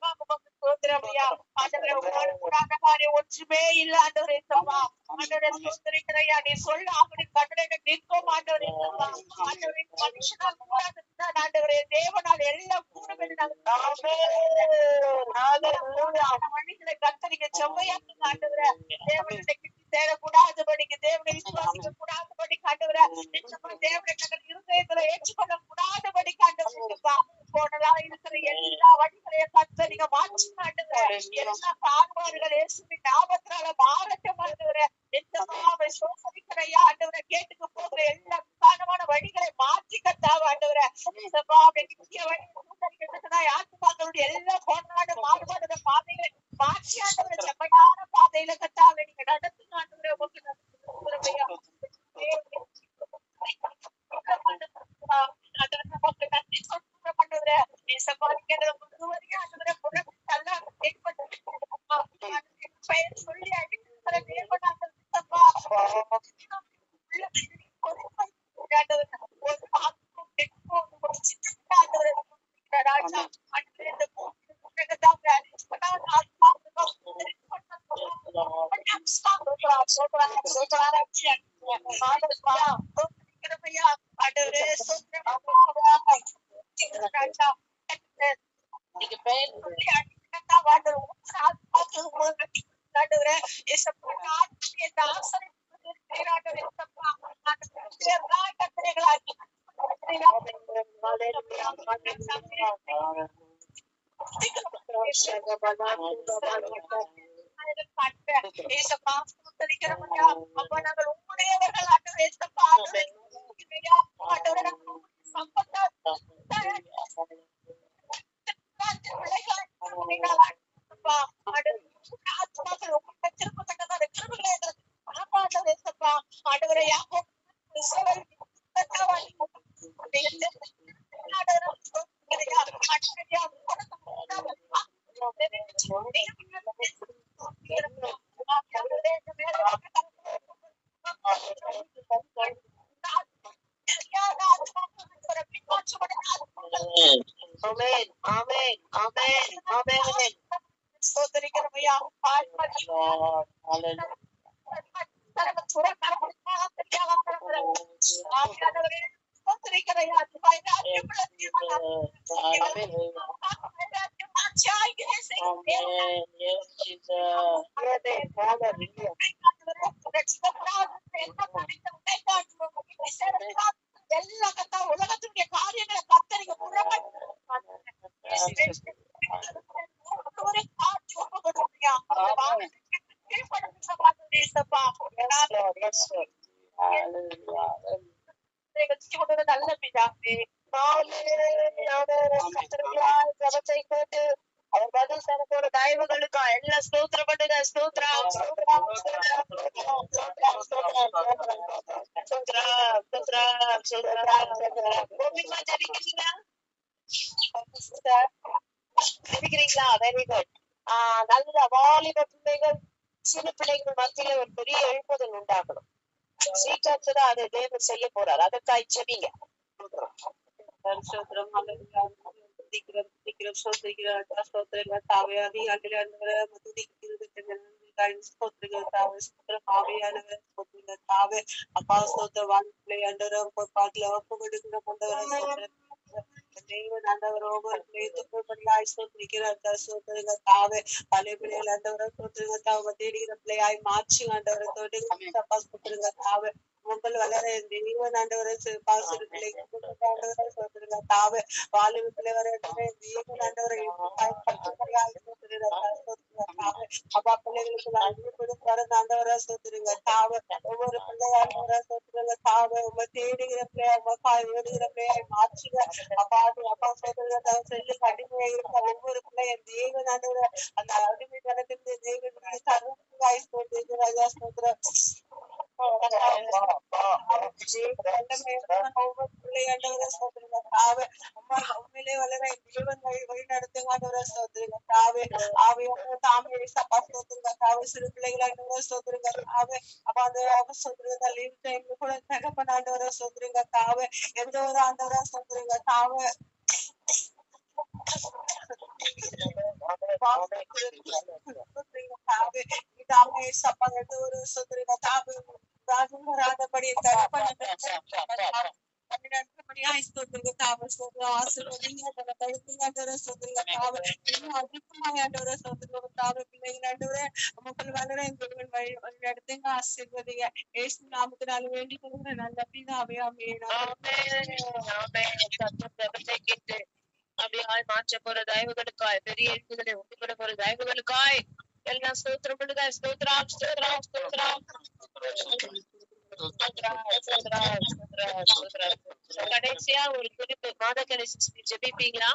சோதனையா ஆண்டவரை உங்களோட காரியம் ஒன்றுமே இல்ல ஆண்டவரே சப்பா, ஆண்டவரை சோதனைக்கிறையா நீ சொல்ல அப்படி கட்டளை நிற்க மாட்டவரே சப்பா, ஆண்டவரை மனுஷனால் கூடாது ஆண்டவரே தேவனால் எல்லாம் கூடுமே வழிகளை கர்த்தரிக்க செவ்வையாக்கு ஆண்டவரை தேவனை தேடக்கூடாதபடிக்கு தேவனை விசுவாசிக்க கூடாதபடி காட்டுவர தேவனை தங்கள் இருதயத்துல ஏற்றுக்கொள்ள கூடாதபடி காட்டுவா போனலாம் இருக்கிற எல்லா வழிகளையும் கத்த நீங்க மாற்றி காட்டுவர எல்லா பாகுபாடுகள் இயேசுவின் நாமத்தினால மாறட்ட மாட்டுவர எந்த சோசரிக்கிறையா ஆண்டவரை கேட்டுக்க போகிற எல்லா பிரதானமான வழிகளை மாற்றி கத்தாவ ஆண்டவர முக்கிய வழி ஆத்துமாக்களுடைய எல்லா போராட மாறுபாடுற பாதைகளை மாற்றி ஆண்டவரை செம்மையான பாதையில கத்தாவ நீங்க நடத்துங்க ஆண்டவரை நீங்க பெயர் சொல்லி அப்ப நாங்கள் உடையவர்கள் ஆண்டவரே சப்பா ஆண்டவரே ஆண்டவரே சம்பத்தா Amen. Amen. Amen. Amen. ஸ்தோத்திரிக்கிறோமையா. Lord, hallelujah. Amen. Yes, Jesus. எல்லா கத்தா உலகத்துடைய காரியங்களை கத்தரிக்க நல்ல பிதாவே ஜபத்தை கேட்டு அவர் பதில் தனக்கோட தயவுகளுக்கா எல்லா ஸ்தோத்திரப்படுங்க ஸ்தோத்ரம் ஜெபிக்கிறீங்களா? Very good. நல்ல வாலிப பிள்ளைகள் சிறு பிள்ளைகள் மத்தியில ஒரு பெரிய எழுப்புதல் உண்டாகணும். சீக்கிரத்துல அதை தேவன் செய்ய போறார். அதற்காக ஜெபிங்க. தேவன் ஆண்டவர் ஒவ்வொரு பிள்ளையை ஸ்தோத்திரிக்கிறார் ஸ்தோத்திரங்க தாவே பழைய பிள்ளைகள் ஆண்டவரை ஸ்தோத்திரங்க தாவை தேடுகிற பிள்ளையாய் மாற்றி ஆண்டவரை தொடுங்க அப்பா ஸ்தோத்திரங்க தாவே உங்கள் வளர தேவன் ஆண்டவரை பாசுறு பிள்ளைங்க ஆண்டவரை ஸ்தோத்திரங்க தாவே வாலிப பிள்ளை வர தேவன் ஆண்டவரை அப்பா பிள்ளைகளுக்கு வாழ்வு கொடுப்பாரு ஆண்டவரை ஸ்தோத்திரங்க தாவே ஒவ்வொரு பிள்ளையாண்டவரை ஸ்தோத்திரங்க தாவே உங்க தேடுகிற பிள்ளையா உங்க தேடுகிற பிள்ளையாய் மாற்றுங்க அப்பா அப்பா சொல்றத சொல்லி அடிமையா இருக்க ஒவ்வொரு பிள்ளைய தேவன் ஆண்டவரை அந்த அடிமை தனத்திற்கு தேவன் ராஜா ஸ்தோத்திரம் ஒவ்வொரு பிள்ளையாண்டவரை ஸ்தோத்திரங்க தாவே அம்மா உண்மையிலே வளர தேவன் வழி நடத்துங்க ஸ்தோத்திரங்க தாவே ஆவியான தாமே சப்பா ஸ்தோத்திரங்க தாவே சிறு பிள்ளைகளாண்டவரை ஸ்தோத்திரங்க தாவே அப்ப அந்த ஸ்தோத்திரங்க லீவ் டைம்ல கூட தகப்பன் ஆண்டவரை ஸ்தோத்திரங்க தாவே எந்த ஒரு ஆண்டவரை ஸ்தோத்திரங்க தாவே நாமத்தினால வேண்டிக் கொள்கிற நல்ல பிதாவே ஆமென். அப்படியாய் மாற்ற போற தயவுகளுக்காய் பெரிய எழுப்புதலை உண்டு பண்ண போற தயவுகளுக்காய் எல்லாம் ஸ்தோத்திரம் பண்ணுங்க ஸ்தோத்ரம் ஸ்தோத்ரம் ஸ்தோத்ரம் கடைசியா ஒரு குறிப்பு மாத கடைசி ஜெபிப்பீங்களா?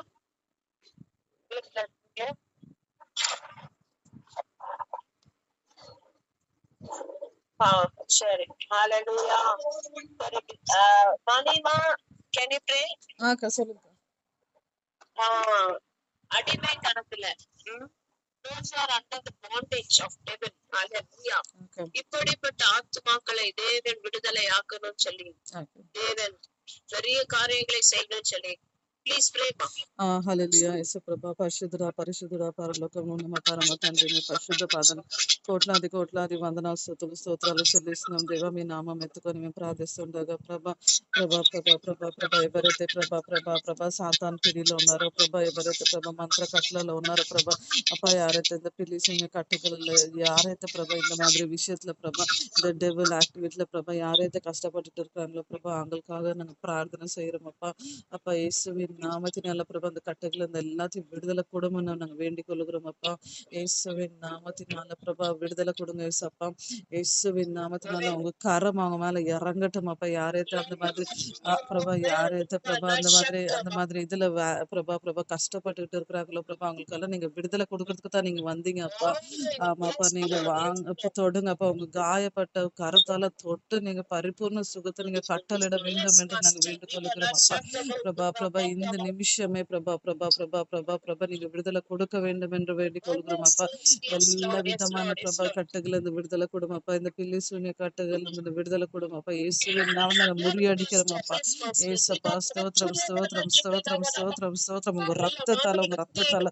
சரி ஹalleluya. மணிமா can you pray? சொல்லுங்க. அடிமை தனத்துல those are under the bondage of devil. Hallelujah. இப்படிப்பட்ட ஆத்துமாக்களை தேவன் விடுதலை ஆக்கணும்னு சொல்லி தேவன் பெரிய காரியங்களை செய்யணும்னு சொல்லி ప్లీజ్ ప్రే హల్లెలూయా. యేసుప్రభా పరిశుద్ధుడా పరిశుద్ధుడా పరలోకమున ఉన్న మా పరమ తండ్రి మీ పరిశుద్ధ పాదం కోట్లాది కోట్లాది వందనాలు స్తుతులు స్తోత్రాలు చెల్లిస్తున్నాం దేవా. మీ నామం ఎత్తుకొని మేము ప్రార్థిస్తుండగా ప్రభా ప్రభా ప్రభా ప్రభా ప్రభా ఎవరైతే ప్రభా ప్రభా ప్రభా సాతాన్ పిడిలో ఉన్నారో ప్రభా ఎవరైతే ప్రభా మంత్ర కట్లలో ఉన్నారో ప్రభా அப்பா யாரைతే பிலிசிங்க கட்டுகளில் யாரைతే பிரபா இந்த மாதிரி விஷயத்துல பிரபா இந்த டெவல் ஆக்டிவிட்டில பிரபா யாரைతే கஷ்டப்பட்டுட்டு இருக்காங்களோ பிரபா அவங்களுக்காக நாங்கள் பிரார்த்தனை செய்யறோம் அப்பா. அப்பா இயேசுவின் நாமத்தினால பிரபா அந்த கட்டுகள் இந்த எல்லாத்தையும் விடுதலை கொடுங்கன்னு நாங்க வேண்டிக் கொள்ளுகிறோம் அப்பா. இயேசுவின் நாமத்தினால பிரபா விடுதலை கொடுங்க ஏசப்பா. இயேசுவின் நாமத்தினால உங்க கரம் அவங்க மேல இறங்கட்டும் அப்பா. யாரைத்த அந்த மாதிரி பிரபா யாரைத்த பிரபா அந்த மாதிரி இதுல பிரபா கஷ்டப்பட்டுக்கிட்டு இருக்கிறாங்களோ பிரபா அவங்களுக்கெல்லாம் நீங்க விடுதலை கொடுக்கறதுக்கு தான் நீங்க வந்தீங்க அப்பா. ஆமாப்பா நீங்க வாங்க இப்ப தொடுங்க அப்பா. உங்க காயப்பட்ட கரத்தால தொட்டு நீங்க பரிபூர்ண சுகத்தை நீங்க கட்டளிட வேண்டும் என்று நாங்க வேண்டிக் கொள்கிறோம் அப்பா. பிரபா இந்த நிமிஷமே பிரபா நீங்க விடுதலை கொடுக்க வேண்டும் என்று வேண்டிக் கொள்கிறோம் அப்பா. எல்லா விதமான பிரபா கட்டுகள் இந்த விடுதலை கொடுமப்பா. இந்த பில்லி சூன்ய கட்டுகள் இந்த விடுதலை கொடுமப்பா. இயேசுவின் நாமம் நாங்க முறியடிக்கிறோம் அப்பா. ஏசப்பா ஸ்தோத்திரம் ஸ்தோத்திரம் ஸ்தோத்திரம் ஸ்தோத்திரம் ஸ்தோத்திரம். உங்க ரத்தத்தால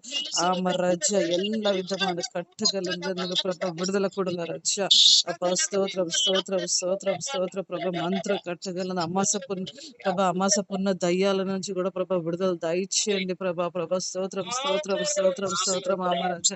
ஆமா ராஜா எல்லா விதமான கட்டுகள் இருந்து பிரபா விடுதலை கொடுங்க ராஜா அப்பா. ஸ்தோத்திரம் ஸ்தோத்திரம் ஸ்தோத்திரம் ஸ்தோத்திரம் பிரபா. మంత్ర కట్టుగల అమాసపున్న దయ్యాల నుంచి కూడా ప్రభా విడుదల దయచేయండి ప్రభా. స్తోత్రం స్తోత్రం స్తోత్రం స్తోత్రం ఆమరాజ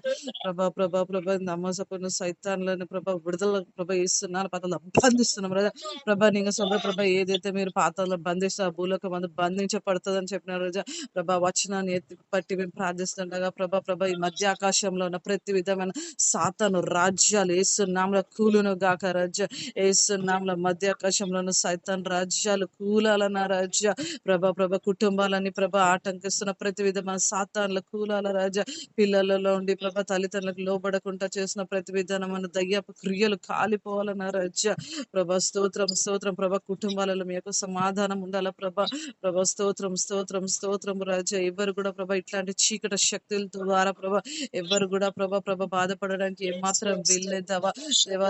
ప్రభా இந்த అమాసపున్న సైతాన్లని ప్రభా విడుదల ప్రభా ఇస్తున్నాను పాతలు బంధిస్తున్నాం రాజా ప్రభా. நீங்க சொல்ற ప్రభా ఏదైతే మీరు పాతాల్లో బంధిస్తే ఆ భూలోకం అందు బంధించబడుతుందని చెప్పినారు రాజా ప్రభా. వచనాన్ని ఎత్తి పట్టి మేము ప్రార్థిస్తుండగా ప్రభా ఈ మధ్య ఆకాశంలో ఉన్న ప్రతి విధమైన సాతాను రాజ్యాలు ఏసునామములో కూలును గాక రాజా. ఏసునామములో మధ్య ఆకాశంలో ఉన్న సైతాన్ రాజ్యాలు కూలాలన్న రాజా ప్రభా కుటుంబాలని ప్రభా ఆటంకిస్తున్న ప్రతి విధమైన సాతాన్ల కూలాల రాజా. పిల్లలలో ఉండి ప్రభా తల్లిదండ్రులకు లోబడకుండా చేసిన ప్రతి విధానమైన దయ్యపు క్రియలు కాలిపోవాలన్న రాజా ప్రభా. స్తోత్రం స్తోత్రం ప్రభా. కుటుంబాలలో మీ యొక్క సమాధానం ఉండాల ప్రభా. స్తోత్రం స్తోత్రం స్తోత్రం రాజా. ఎవరు కూడా ప్రభా ఇట్లాంటి చీకటి శక్తుల ద్వారా ప్రభా ఎవరు కూడా ప్రభా బాధపడడానికి ఏమాత్రం వెళ్ళేదావా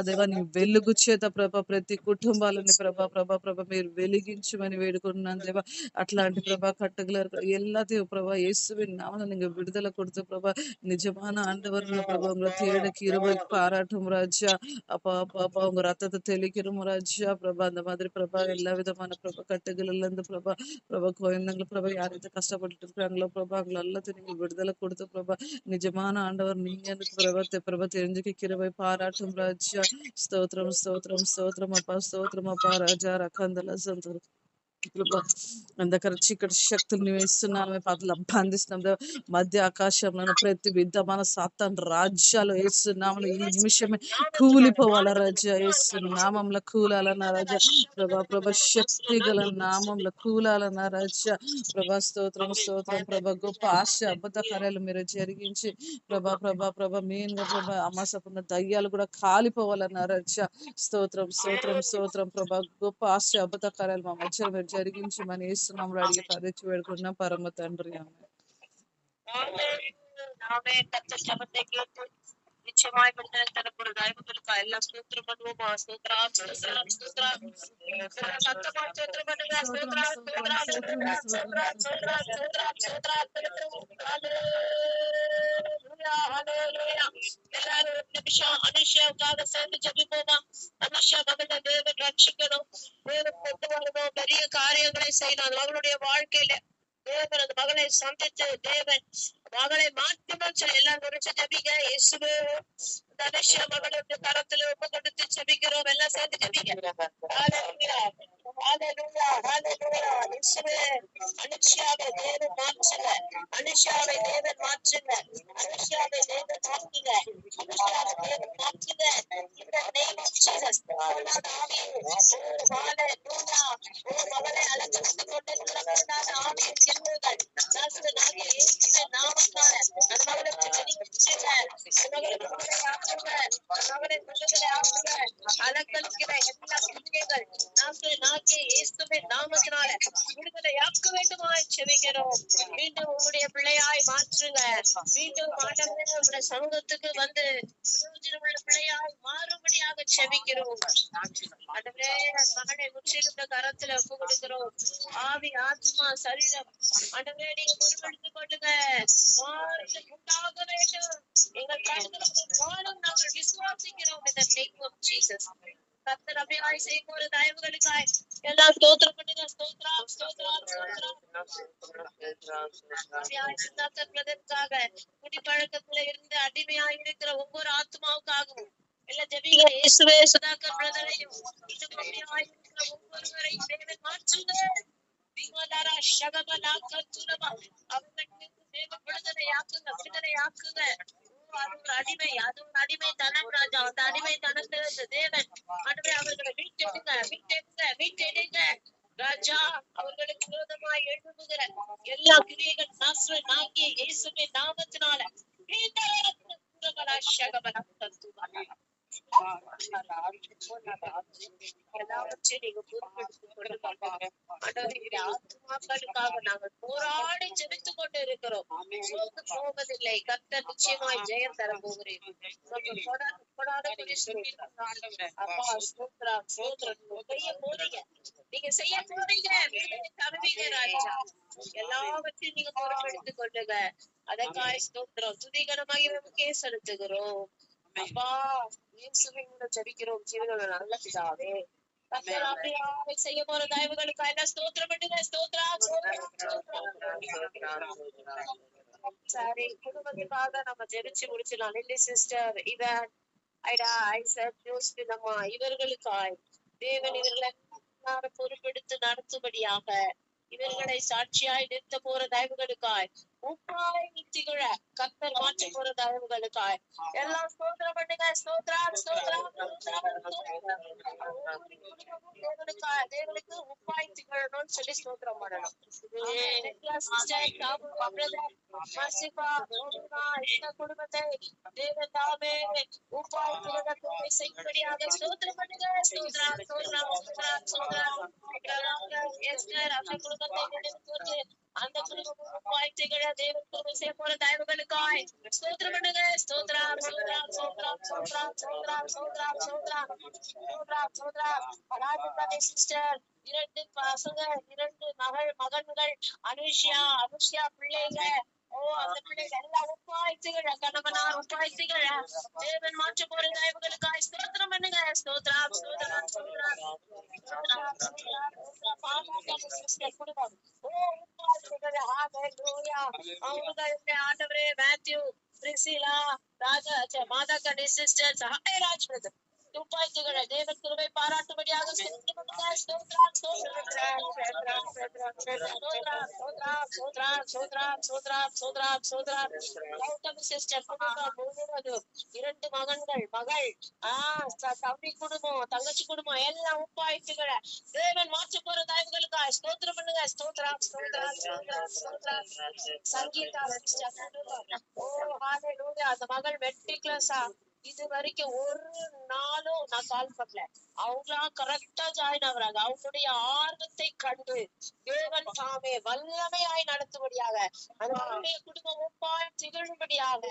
దేవా నీ వెలుగు చేత ప్రభా ప్రతి కుటుంబాలని ప్రభా మీరు వెలిగించమని వేడుకుంటున్నాను దేవా. அట్లాண்டி பிரபா கட்டுகள இருக்கிற எல்லாத்தையும் பிரபா இயேசுவின் நாமத்துல நீங்க விடுதலை கொடுத்து பிரபா நிஜமான ஆண்டவர்கள் பிரபா உங்களை தேட கிருபை பாராட்டும் ராஜா அப்பா உங்க ரத்தத்தை தெளிக்கிறோம் ராஜா பிரபா. அந்த மாதிரி பிரபா எல்லா விதமான பிரபா கட்டுகள்ல இருந்து பிரபா குழந்தைங்க பிரபா யாரையும் கஷ்டப்பட்டு இருக்கிறாங்களோ பிரபா அவங்களை எல்லாத்தையும் நீங்க விடுதலை கொடுத்து பிரபா நிஜமான ஆண்டவர் நீங்க எனக்கு பிரபா தெரிஞ்சுக்க கிருபை பாராட்டும் ராஜா. స్తోత్రం స్తోత్రం స్తోత్రం அப்பா ராஜா ரக்கந்தல சந்தோரம் అంధకార చీకటి శక్తుల్ని వేస్తున్నాను పాతలు బంధిస్తున్నాం మధ్య ఆకాశంలో ప్రతి విధమైన సాతాను రాజ్యాలు వేస్తున్నాము ఈ నిమిషమే కూలిపోవాల రాజా. వేస్తున్నామంలో కూలాలన్న రాజా ప్రభా శక్తి గల నామంలో కూలాలన్న రాజా ప్రభా. స్తోత్రం స్తోత్రం ప్రభా. గొప్ప ఆశ అబద్ధ కార్యాలు మీరు జరిగించి ప్రభా మెయిన్ గా ప్రభా అమాసపున్న దయ్యాలు కూడా కాలిపోవాలన్న రాజా. స్తోత్రం స్తోత్రం స్తోత్రం ప్రభా. గొప్ప ఆశ అబద్ధ కార్యాలు మా మధ్య మీరు జరిగించి మన యేసునామములో అడిగి ప్రార్థించి వేడుకుంటున్నాం పరమ తండ్రి கர்த்தர் ஜெபத்தை கேட்டு நிச்சயமாய் விடுதலை தரப்படும் தயவுகளுக்கு எல்லா ஸ்தோத்திரம் பண்ணுவோமா. ஸ்தோத்ரா ஸ்தோத்ரா ஸ்தோத்ரா சத்தமா ஸ்தோத்திரம் பண்ணுங்க. ஸ்தோத்ரா ஸ்தோத்ரா ஸ்தோத்ரா ஸ்தோத்ரா ஸ்தோத்ரா ஸ்தோத்ரா ஸ்தோத்ரா ஹல்லேலூயா ஹல்லேலூயா. எல்லாரும் ஒரு நிமிஷம் அனுஷாவுக்காக சேர்ந்து ஜெபிப்போமா. அனுஷா மகளை தேவன் ரட்சிக்கணும், தேவன் கொண்டு வரணும், பெரிய காரியங்களை செய்யணும் அவளுடைய வாழ்க்கையில. தேவன் அந்த மகளை சந்தித்து தேவன் மகளை மாற்றணும் சொல்லி எல்லாரும் குறிச்சு ஜபிங்க. இயேசுவே தனுஷா மகளுடைய கரத்துல ஒப்பு கொடுத்து ஜபிக்கிறோம். எல்லாம் சேர்ந்து ஜபிங்க. ஹல்லேலூயா ஹல்லேலூயா ஹல்லேலூயா. இயேசுவே அனுஷாவை தேவன் மாற்றுங்க, அனுஷாவை தேவன் மாற்றுங்க, அனுஷாவை தேவன் மாற்றுங்க, அனுஷாவை தேவன் மாற்றுங்க. In the name of Jesus. ஹல்லேலூயா. மகளை அழைத்து கொண்டிருக்கிற ஆவியின் கிருபைகள் நாசனாகிய இயேசுவின் நாமத்தால அந்த மகளுக்கு வெளியேற்றுங்க, அந்த மகளுக்கு மகளை விடுதலை ஆக்குங்க. அலங்கலிக்கிற எல்லா கிரியைகள் நாசனாகிய இயேசுவின் நாமத்தினால விடுதலையாக்க வேண்டுமாய் செபிக்கிறோம். மீண்டும் உங்களுடைய பிள்ளையாய் மாற்றுங்க. மீண்டும் ஆண்டவரே உங்களுடைய சமூகத்துக்கு வந்து பிரயோஜனம் உள்ள பிள்ளையாய் மாறுபடியாக செபிக்கிறோம். ஆண்டவரே மகனை முற்றிலும் கரத்துல ஒப்பு கொடுக்கிறோம். ஆவி ஆத்மா சரீரம் ஆண்டவரே நீங்க பொறுப்பெடுத்துக் கொள்ளுங்க. மாறுதல் உண்டாக வேண்டும். எங்கள் கண்களுக்கு காணும் நாங்கள் விசுவாசிக்கிறோம். In the name of Jesus. கர்த்தர் அபியாய் செய்யும் ஒரு தயவுகளுக்காய் எல்லாம் ஸ்தோத்திரம் பண்ணுங்க. ஸ்தோத்ரா ஸ்தோத்ரா ஸ்தோத்ரா. குடிப்பழக்கத்துல இருந்து அடிமையாய் இருக்கிற ஒவ்வொரு ஆத்மாவுக்காகவும் எல்லாம் ஜெபிங்க. இயேசுவே சுதாகர் பிரதரையும் அடிமையாய் இருக்கிற ஒவ்வொருவரையும் தேவன் மாற்றுங்க. மலரா ஷகபலா கத்துரமா அவர்களுக்கு தேவ விடுதலையாக்குங்க. அது ஒரு அடிமை தனம் ராஜா. அந்த அடிமை தனத்திலிருந்து தேவன் ஆண்டவரே அவர்களை மீட்டெடுங்க ராஜா. அவர்களுக்கு விரோதமாய் எழும்புகிற எல்லா கிரியைகள் நாகிய இயேசுவின் நாமத்தினால எல்லாவற்றையும் நீங்க பொறுப்பெடுத்துக் கொள்ளுங்க. ஆத்மாக்களுக்காக நாங்கள் போராடி ஜெபித்துக் கொண்டு இருக்கிறோம். சோர்ந்து போவதில்லை. கர்த்தர் நிச்சயமாய் ஜெயம் தர போகிறேன். அப்பா ஸ்தோத்திரம் நீங்க செய்ய போறீங்க. விடுதலை தருவீங்க ராஜா. எல்லாவற்றையும் நீங்க பொறுப்பெடுத்துக் கொள்ளுங்க. அதற்காய் ஸ்தோத்திரம் துதிகரமாக செலுத்துகிறோம். அப்பா இயேசுவின் ஜெபிக்கிறோம் ஜீவனோட நல்ல பிதாவே. கர்த்தர் அப்படியாக செய்ய போற தயவுகளுக்காக ஸ்தோத்திரம் பண்ணுங்க. சரி, குடும்பத்துக்காக நம்ம ஜெபிச்சு முடிச்சிடலாம். லில்லி சிஸ்டர், இவன் ஐடா, ஐசக், ஜோஸ்பின் அம்மா இவர்களுக்காய் தேவன் இவர்களை பொறுப்பெடுத்து நடத்தும்படியாக இவர்களை சாட்சியாய் நிறுத்த போற தயவுகளுக்காய் உப்பாய் திகழ கர்த்தர் மாற்ற போற தயவுகளுக்காய் எல்லாம் ஸ்தோத்திரம் பண்ணுங்க. தேவனுக்கு உப்பாய் திகழணும்னு சொல்லி ஸ்தோத்திரம் பண்ணணும். குடும்பத்தை தேவன் தாமே உப்பாய் திகழ செய்யும்படியாக ஸ்தோத்திரம் பண்ணுங்க. அந்த குடும்பம் வாழ்த்துகிற தேவன் குடும்பம் செய்ய போற தயவுகளுக்காய் ஸ்தோத்திரம் பண்ணுங்க. சிஸ்டர், 2 பசங்க, 2 மகன்கள், அனுஷ்யா பிள்ளைங்க. அந்த பிள்ளைகள் எல்லாம் உப்பாய்த்துகிற கணவனார் உப்பாய்த்துகிற தேவன் மாற்ற போற தயவுகளுக்காய் ஸ்தோத்திரம் பண்ணுங்க. ஆண்டவரே மேத்யூ, பிரிசிலா, மாதா கணி சிஸ்டர், சஹாயராஜ் பிரதர் துப்பாக்கிகளை தேவன் கிருபை பாராட்டும்படியாக சிஸ்டர் குடும்பம் முழுவதும் 2 மகன்கள், மகள், தம்பி குடும்பம், தங்கச்சி குடும்பம் எல்லாம் உப்பாய்த்துகளை தேவன் மாற்ற போற தயவுகளுக்காக ஸ்தோத்திரம் பண்ணுங்க. சங்கீதா அந்த மகள் மெட்ரிகுலஸா இது வரைக்கும் ஒரு நாளும் நான் கால் பண்ணல. அவங்களா கரெக்டா ஜாயின் ஆகுறாங்க. அவங்களுடைய ஆர்வத்தை கண்டு தேவன் தாமே வல்லமையாய் நடத்தும்படியாக அந்த மகளுடைய குடும்பம் உப்பாய் திகழும்படியாக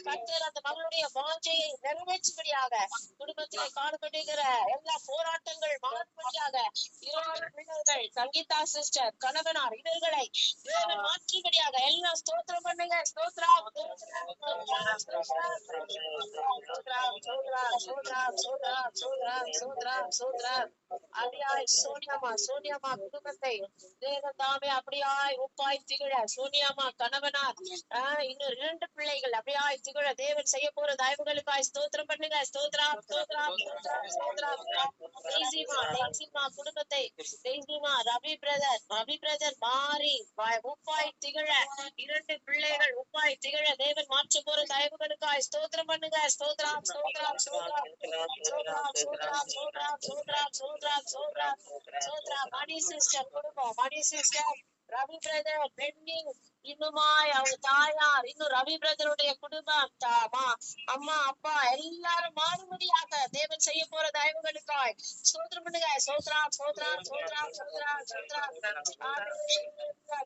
கர்த்தர் அந்த மகளுடைய வாஞ்சையை நிறைவேற்றும்படியாக குடும்பத்திலே காணப்படுகிற எல்லா போராட்டங்கள் மாறும்படியாக 2 பிள்ளைகள், சங்கீதா சிஸ்டர், கணவனார் இவர்களை தேவன் மாற்றும்படியாக எல்லாம் ஸ்தோத்திரம் பண்ணுங்க. சோனியாமா குடும்பத்தை தேவன் தாமே அப்படியாய் உப்பாய் திகழ சோனியாமா கணவனார் இன்னும் 2 பிள்ளைகள் அப்படியாய் திகழ தேவன் செய்ய போற தயவுகளுக்காய் ஸ்தோத்திரம் பண்ணுங்க. குடும்பத்தை ரவி பிரதர் மாறி உப்பாய் திகழ 2 பிள்ளைகள் உப்பாய் திகழ தேவன் மாற்ற போற தயவுகளுக்காய் ஸ்தோத்திரம் பண்ணுங்க. மணி சிஸ்டர் குடும்பம், மணி சிஸ்டர், ரவி பிரதர் பெண்டிங் இன்னுமாய் அவங்க தாயார், இன்னும் ரவி பிரதருடைய குடும்பம், அம்மா அப்பா எல்லாரும் மாறுபடியாக தேவன் செய்ய போற தயவுகளுக்காய் ஸ்தோத்திரம் பண்ணுங்க.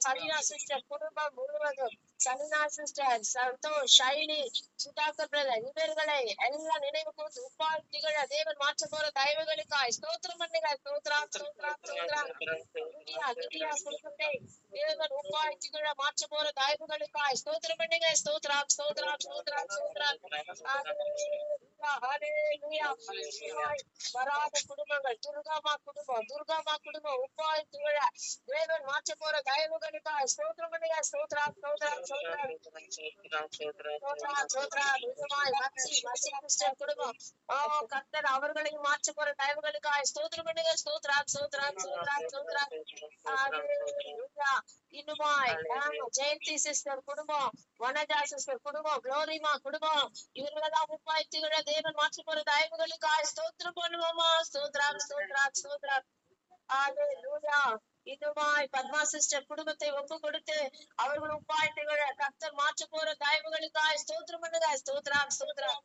சலினா சிஸ்டர் குடும்பம் முழுவதும், சலினா சிஸ்டர், சந்தோஷ், ஷைனி, சுதாகர் பிரதர் இவர்களை எல்லாம் நினைவு கூர்ந்து உப்பாய் திகழ தேவன் மாற்ற போற தயவுகளுக்காய் ஸ்தோத்திரம் பண்ணுங்க. குடும்பத்தை தேவன் உப்பாய் திகழ மாற்ற போற தயவுகளுக்காய் ஸ்தோத்திரம் பண்ணுங்க. ஹalleluya. வராத குடும்பங்கள், துர்காமா குடும்பம் உப்பாய் திகழ தேவன் மாற்ற போற தயவுகளுக்காக ஸ்தோத்திரம் பண்ணுங்க. ஸ்தோத்ரம் ஸ்தோத்ரம் ஸ்தோத்ரம் ஸ்தோத்ரம் ஸ்தோத்ரம். நிஜமாய் மச்சி கிறிஸ்டியன் குடும்பம் கர்த்தர் அவர்களையும் மாற்ற போற தயவுகளுக்காக ஸ்தோத்திரம் பண்ணுங்க. ஸ்தோத்ரம் ஸ்தோத்ரம் ஸ்தோத்ரம் ஸ்தோத்ரம். ஹalleluya. இன்னுமாய் ஜெயந்தி சிஸ்டர் குடும்பம், வனஜா சிஸ்டர் குடும்பம், குளோரிமா குடும்பம், இவர்களெல்லாம் உப்பாய் திகழ தேவன் மாற்ற போற தயவுகளுக்காக ஸ்தோத்திரம் பண்ணுவோமா. ஸ்தோத்ரம் ஸ்தோத்ரம் ஸ்தோத்ரம். ஹalleluya. இதுமாய் பத்மா சிஸ்டர் குடும்பத்தை ஒப்பு கொடுத்து அவர்கள் உப்பாய் திகழ கர்த்தர் மாற்ற போற தயவுகளுக்காக ஸ்தோத்திரம் பண்ணுங்க. ஸ்தோத்ரம் ஸ்தோத்ரம்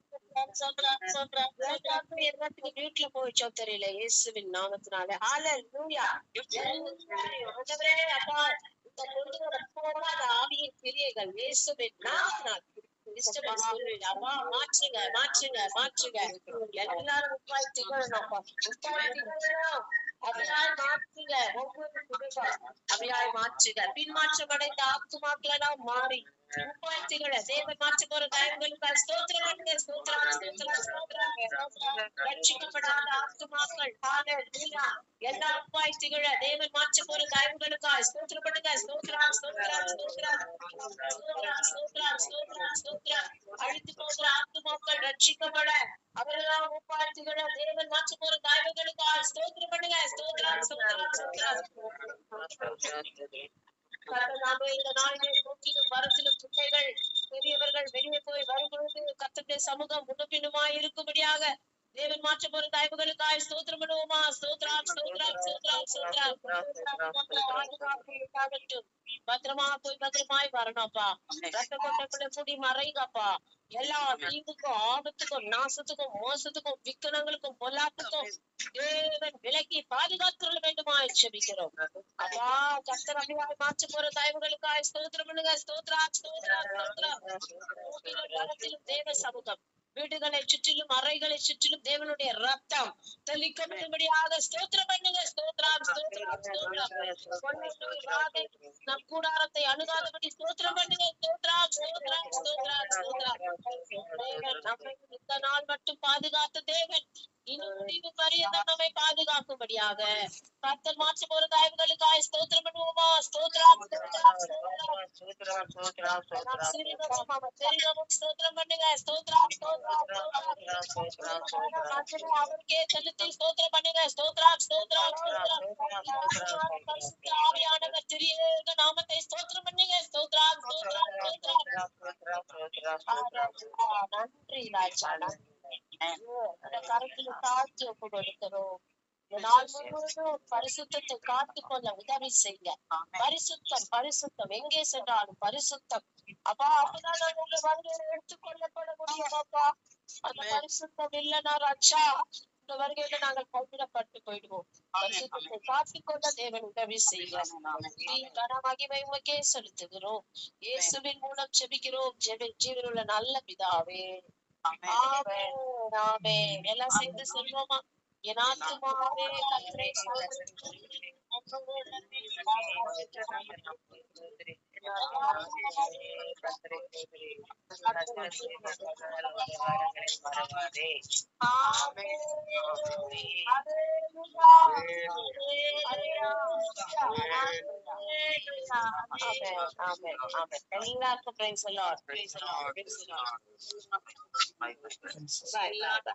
ஸ்தோத்ரம் ஸ்தோத்ரம். எல்லாத்துக்கும் வீட்டுல போயிச்சோ தெரியல, இயேசுவின் நாமத்தினால. ஹalleluya. ஆண்டவரே அப்பா, இந்த கொண்டு வர போகாத ஆவியின் கிரியைகள் இயேசுவின் நாமத்தினால அப்பா மாற்றுங்க மாற்றுங்க மாற்றுங்க. எல்லாரும் உப்பாய் திகழணும்ப்பா, உப்பாய் திகழணும். அவையாய் மாற்றுங்க ஒவ்வொரு குடும்பம், அவையாய் மாற்றுங்க. பின்மாற்றமடைந்த ஆத்துமாக்களெல்லாம் மாறி உப்பாய் திகழ தேவன் மாற்ற போற தயவுகளுக்காக ஸ்தோத்திரம் பண்ணுங்க. ஸ்தோத்திரம் ஸ்தோத்திரம் ஸ்தோத்திரம். ரட்சிக்கப்படாத ஆத்துமாக்கள் ஹalleluya எல்லா உப்பாய் திகழ தேவன் மாற்ற போற தயவுகளுக்காக ஸ்தோத்திரம் பண்ணுங்க. ஸ்தோத்திரம் ஸ்தோத்திரம் ஸ்தோத்திரம் ஸ்தோத்திரம் ஸ்தோத்திரம் ஸ்தோத்திரம் ஸ்தோத்திரம். அழித்து போகிற ஆத்துமாக்கள் ரட்சிக்கப்பட அவர்களால் உப்பாய் திகழ தேவன் மாற்ற போற தயவுகளுக்காக ஸ்தோத்திரம் பண்ணுங்க. ஸ்தோத்திரம் ஸ்தோத்திரம் ஸ்தோத்திரம். நாம இந்த நாளிலே போக்கிலும் வரத்திலும் பிள்ளைகள் பெரியவர்கள் வெளியே போய் வரும்பொழுது கர்த்தருடைய சமூகம் முன்னுப்பின்னுமாய் இருக்கும்படியாக தேவன் மாற்ற போற தயவுகளுக்காக ஸ்தோத்திரம் பண்ணுவோமா. ஸ்தோத்திரம் ஸ்தோத்திரம் ஸ்தோத்திரம் ஸ்தோத்திரம். பத்திரமா போய் பத்திரமாய் வரணும்ப்பா. ரத்த கொட்டக்குள்ள கூடி மறைங்கப்பா. எல்லா தீங்குக்கும் ஆபத்துக்கும் நாசத்துக்கும் மோசத்துக்கும் விக்கனங்களுக்கும் பொல்லாப்புக்கும் தேவன் விலக்கி பாதுகாத்துள்ள வேண்டுமா ஜெபிக்கிறோம். அப்பா கர்த்தர் அபிவாய் மாற்ற போற தயவுகளுக்காக ஸ்தோத்திரம் பண்ணுங்க. ஸ்தோத்திரம் ஸ்தோத்திரம் ஸ்தோத்திரம். தேவ சமூகம் வீடுகளை சுற்றிலும் அறைகளை சுற்றிலும் தேவனுடைய ரத்தம் தெளிக்கப்படும்படியாக ஸ்தோத்திரம் பண்ணுங்க. ஸ்தோத்திரம் ஸ்தோத்திரம் ஸ்தோத்திரம். நம் கூடாரத்தை அணுகாதபடி ஸ்தோத்திரம் பண்ணுங்க. ஸ்தோத்திரம் ஸ்தோத்திரம் ஸ்தோத்திரம் ஸ்தோத்திரம். நம்மை இந்த நாள் மட்டும் பாதுகாத்த தேவன் இன்னும் முடிவு பரியந்தம் நம்மை பாதுகாக்கும்படியாக கர்த்தர் மாற்ற போற தயவுகளுக்காக ஸ்தோத்திரம் பண்ணுவோமா. ஸ்தோத்திரம் ஸ்தோத்திரம் பண்ணுங்க. ஸ்தோத்திரம் அவருக்கே செலுத்தி ஸ்தோத்திரம் பண்ணுங்க. ஸ்தோத்திரம் ஸ்தோத்திரம் ஆவியானவர் திரியேக நாமத்தை ஸ்தோத்திரம் பண்ணுங்க. ஸ்தோத்திரம் நன்றி ராஜா. கருத்துல தாழ்த்தி ஒப்பு கொடுக்கிறோம். நாள் முழுவதும் பரிசுத்தத்தை காத்துக்கொள்ள உதவி செய்ய. பரிசுத்தம் பரிசுத்தம் எங்கே சென்றாலும் பரிசுத்தம் அப்பா. அப்பதான் நாங்க உங்க வருகையில எடுத்துக்கொள்ளப்பட முடியும் அப்பா. அந்த பரிசுத்தம் இல்லைன்னா ரட்சா இந்த வருகையில நாங்கள் கைவிடப்பட்டு போயிடுவோம். பரிசுத்தத்தை காத்துக்கொள்ள தேவன் உதவி செய்ய. மகிமை உமக்கே செலுத்துகிறோம். இயேசுவின் மூலம் ஜெபிக்கிறோம். ஜீவனுள்ள நல்ல பிதாவே. ஆமென் ஆமென். எல்லாம் சேர்ந்து சொல்வோமா. என் ஆத்துமாவே கர்த்தரை எல்லாருக்கும் praise the Lord. Praise the Lord. Praise the Lord.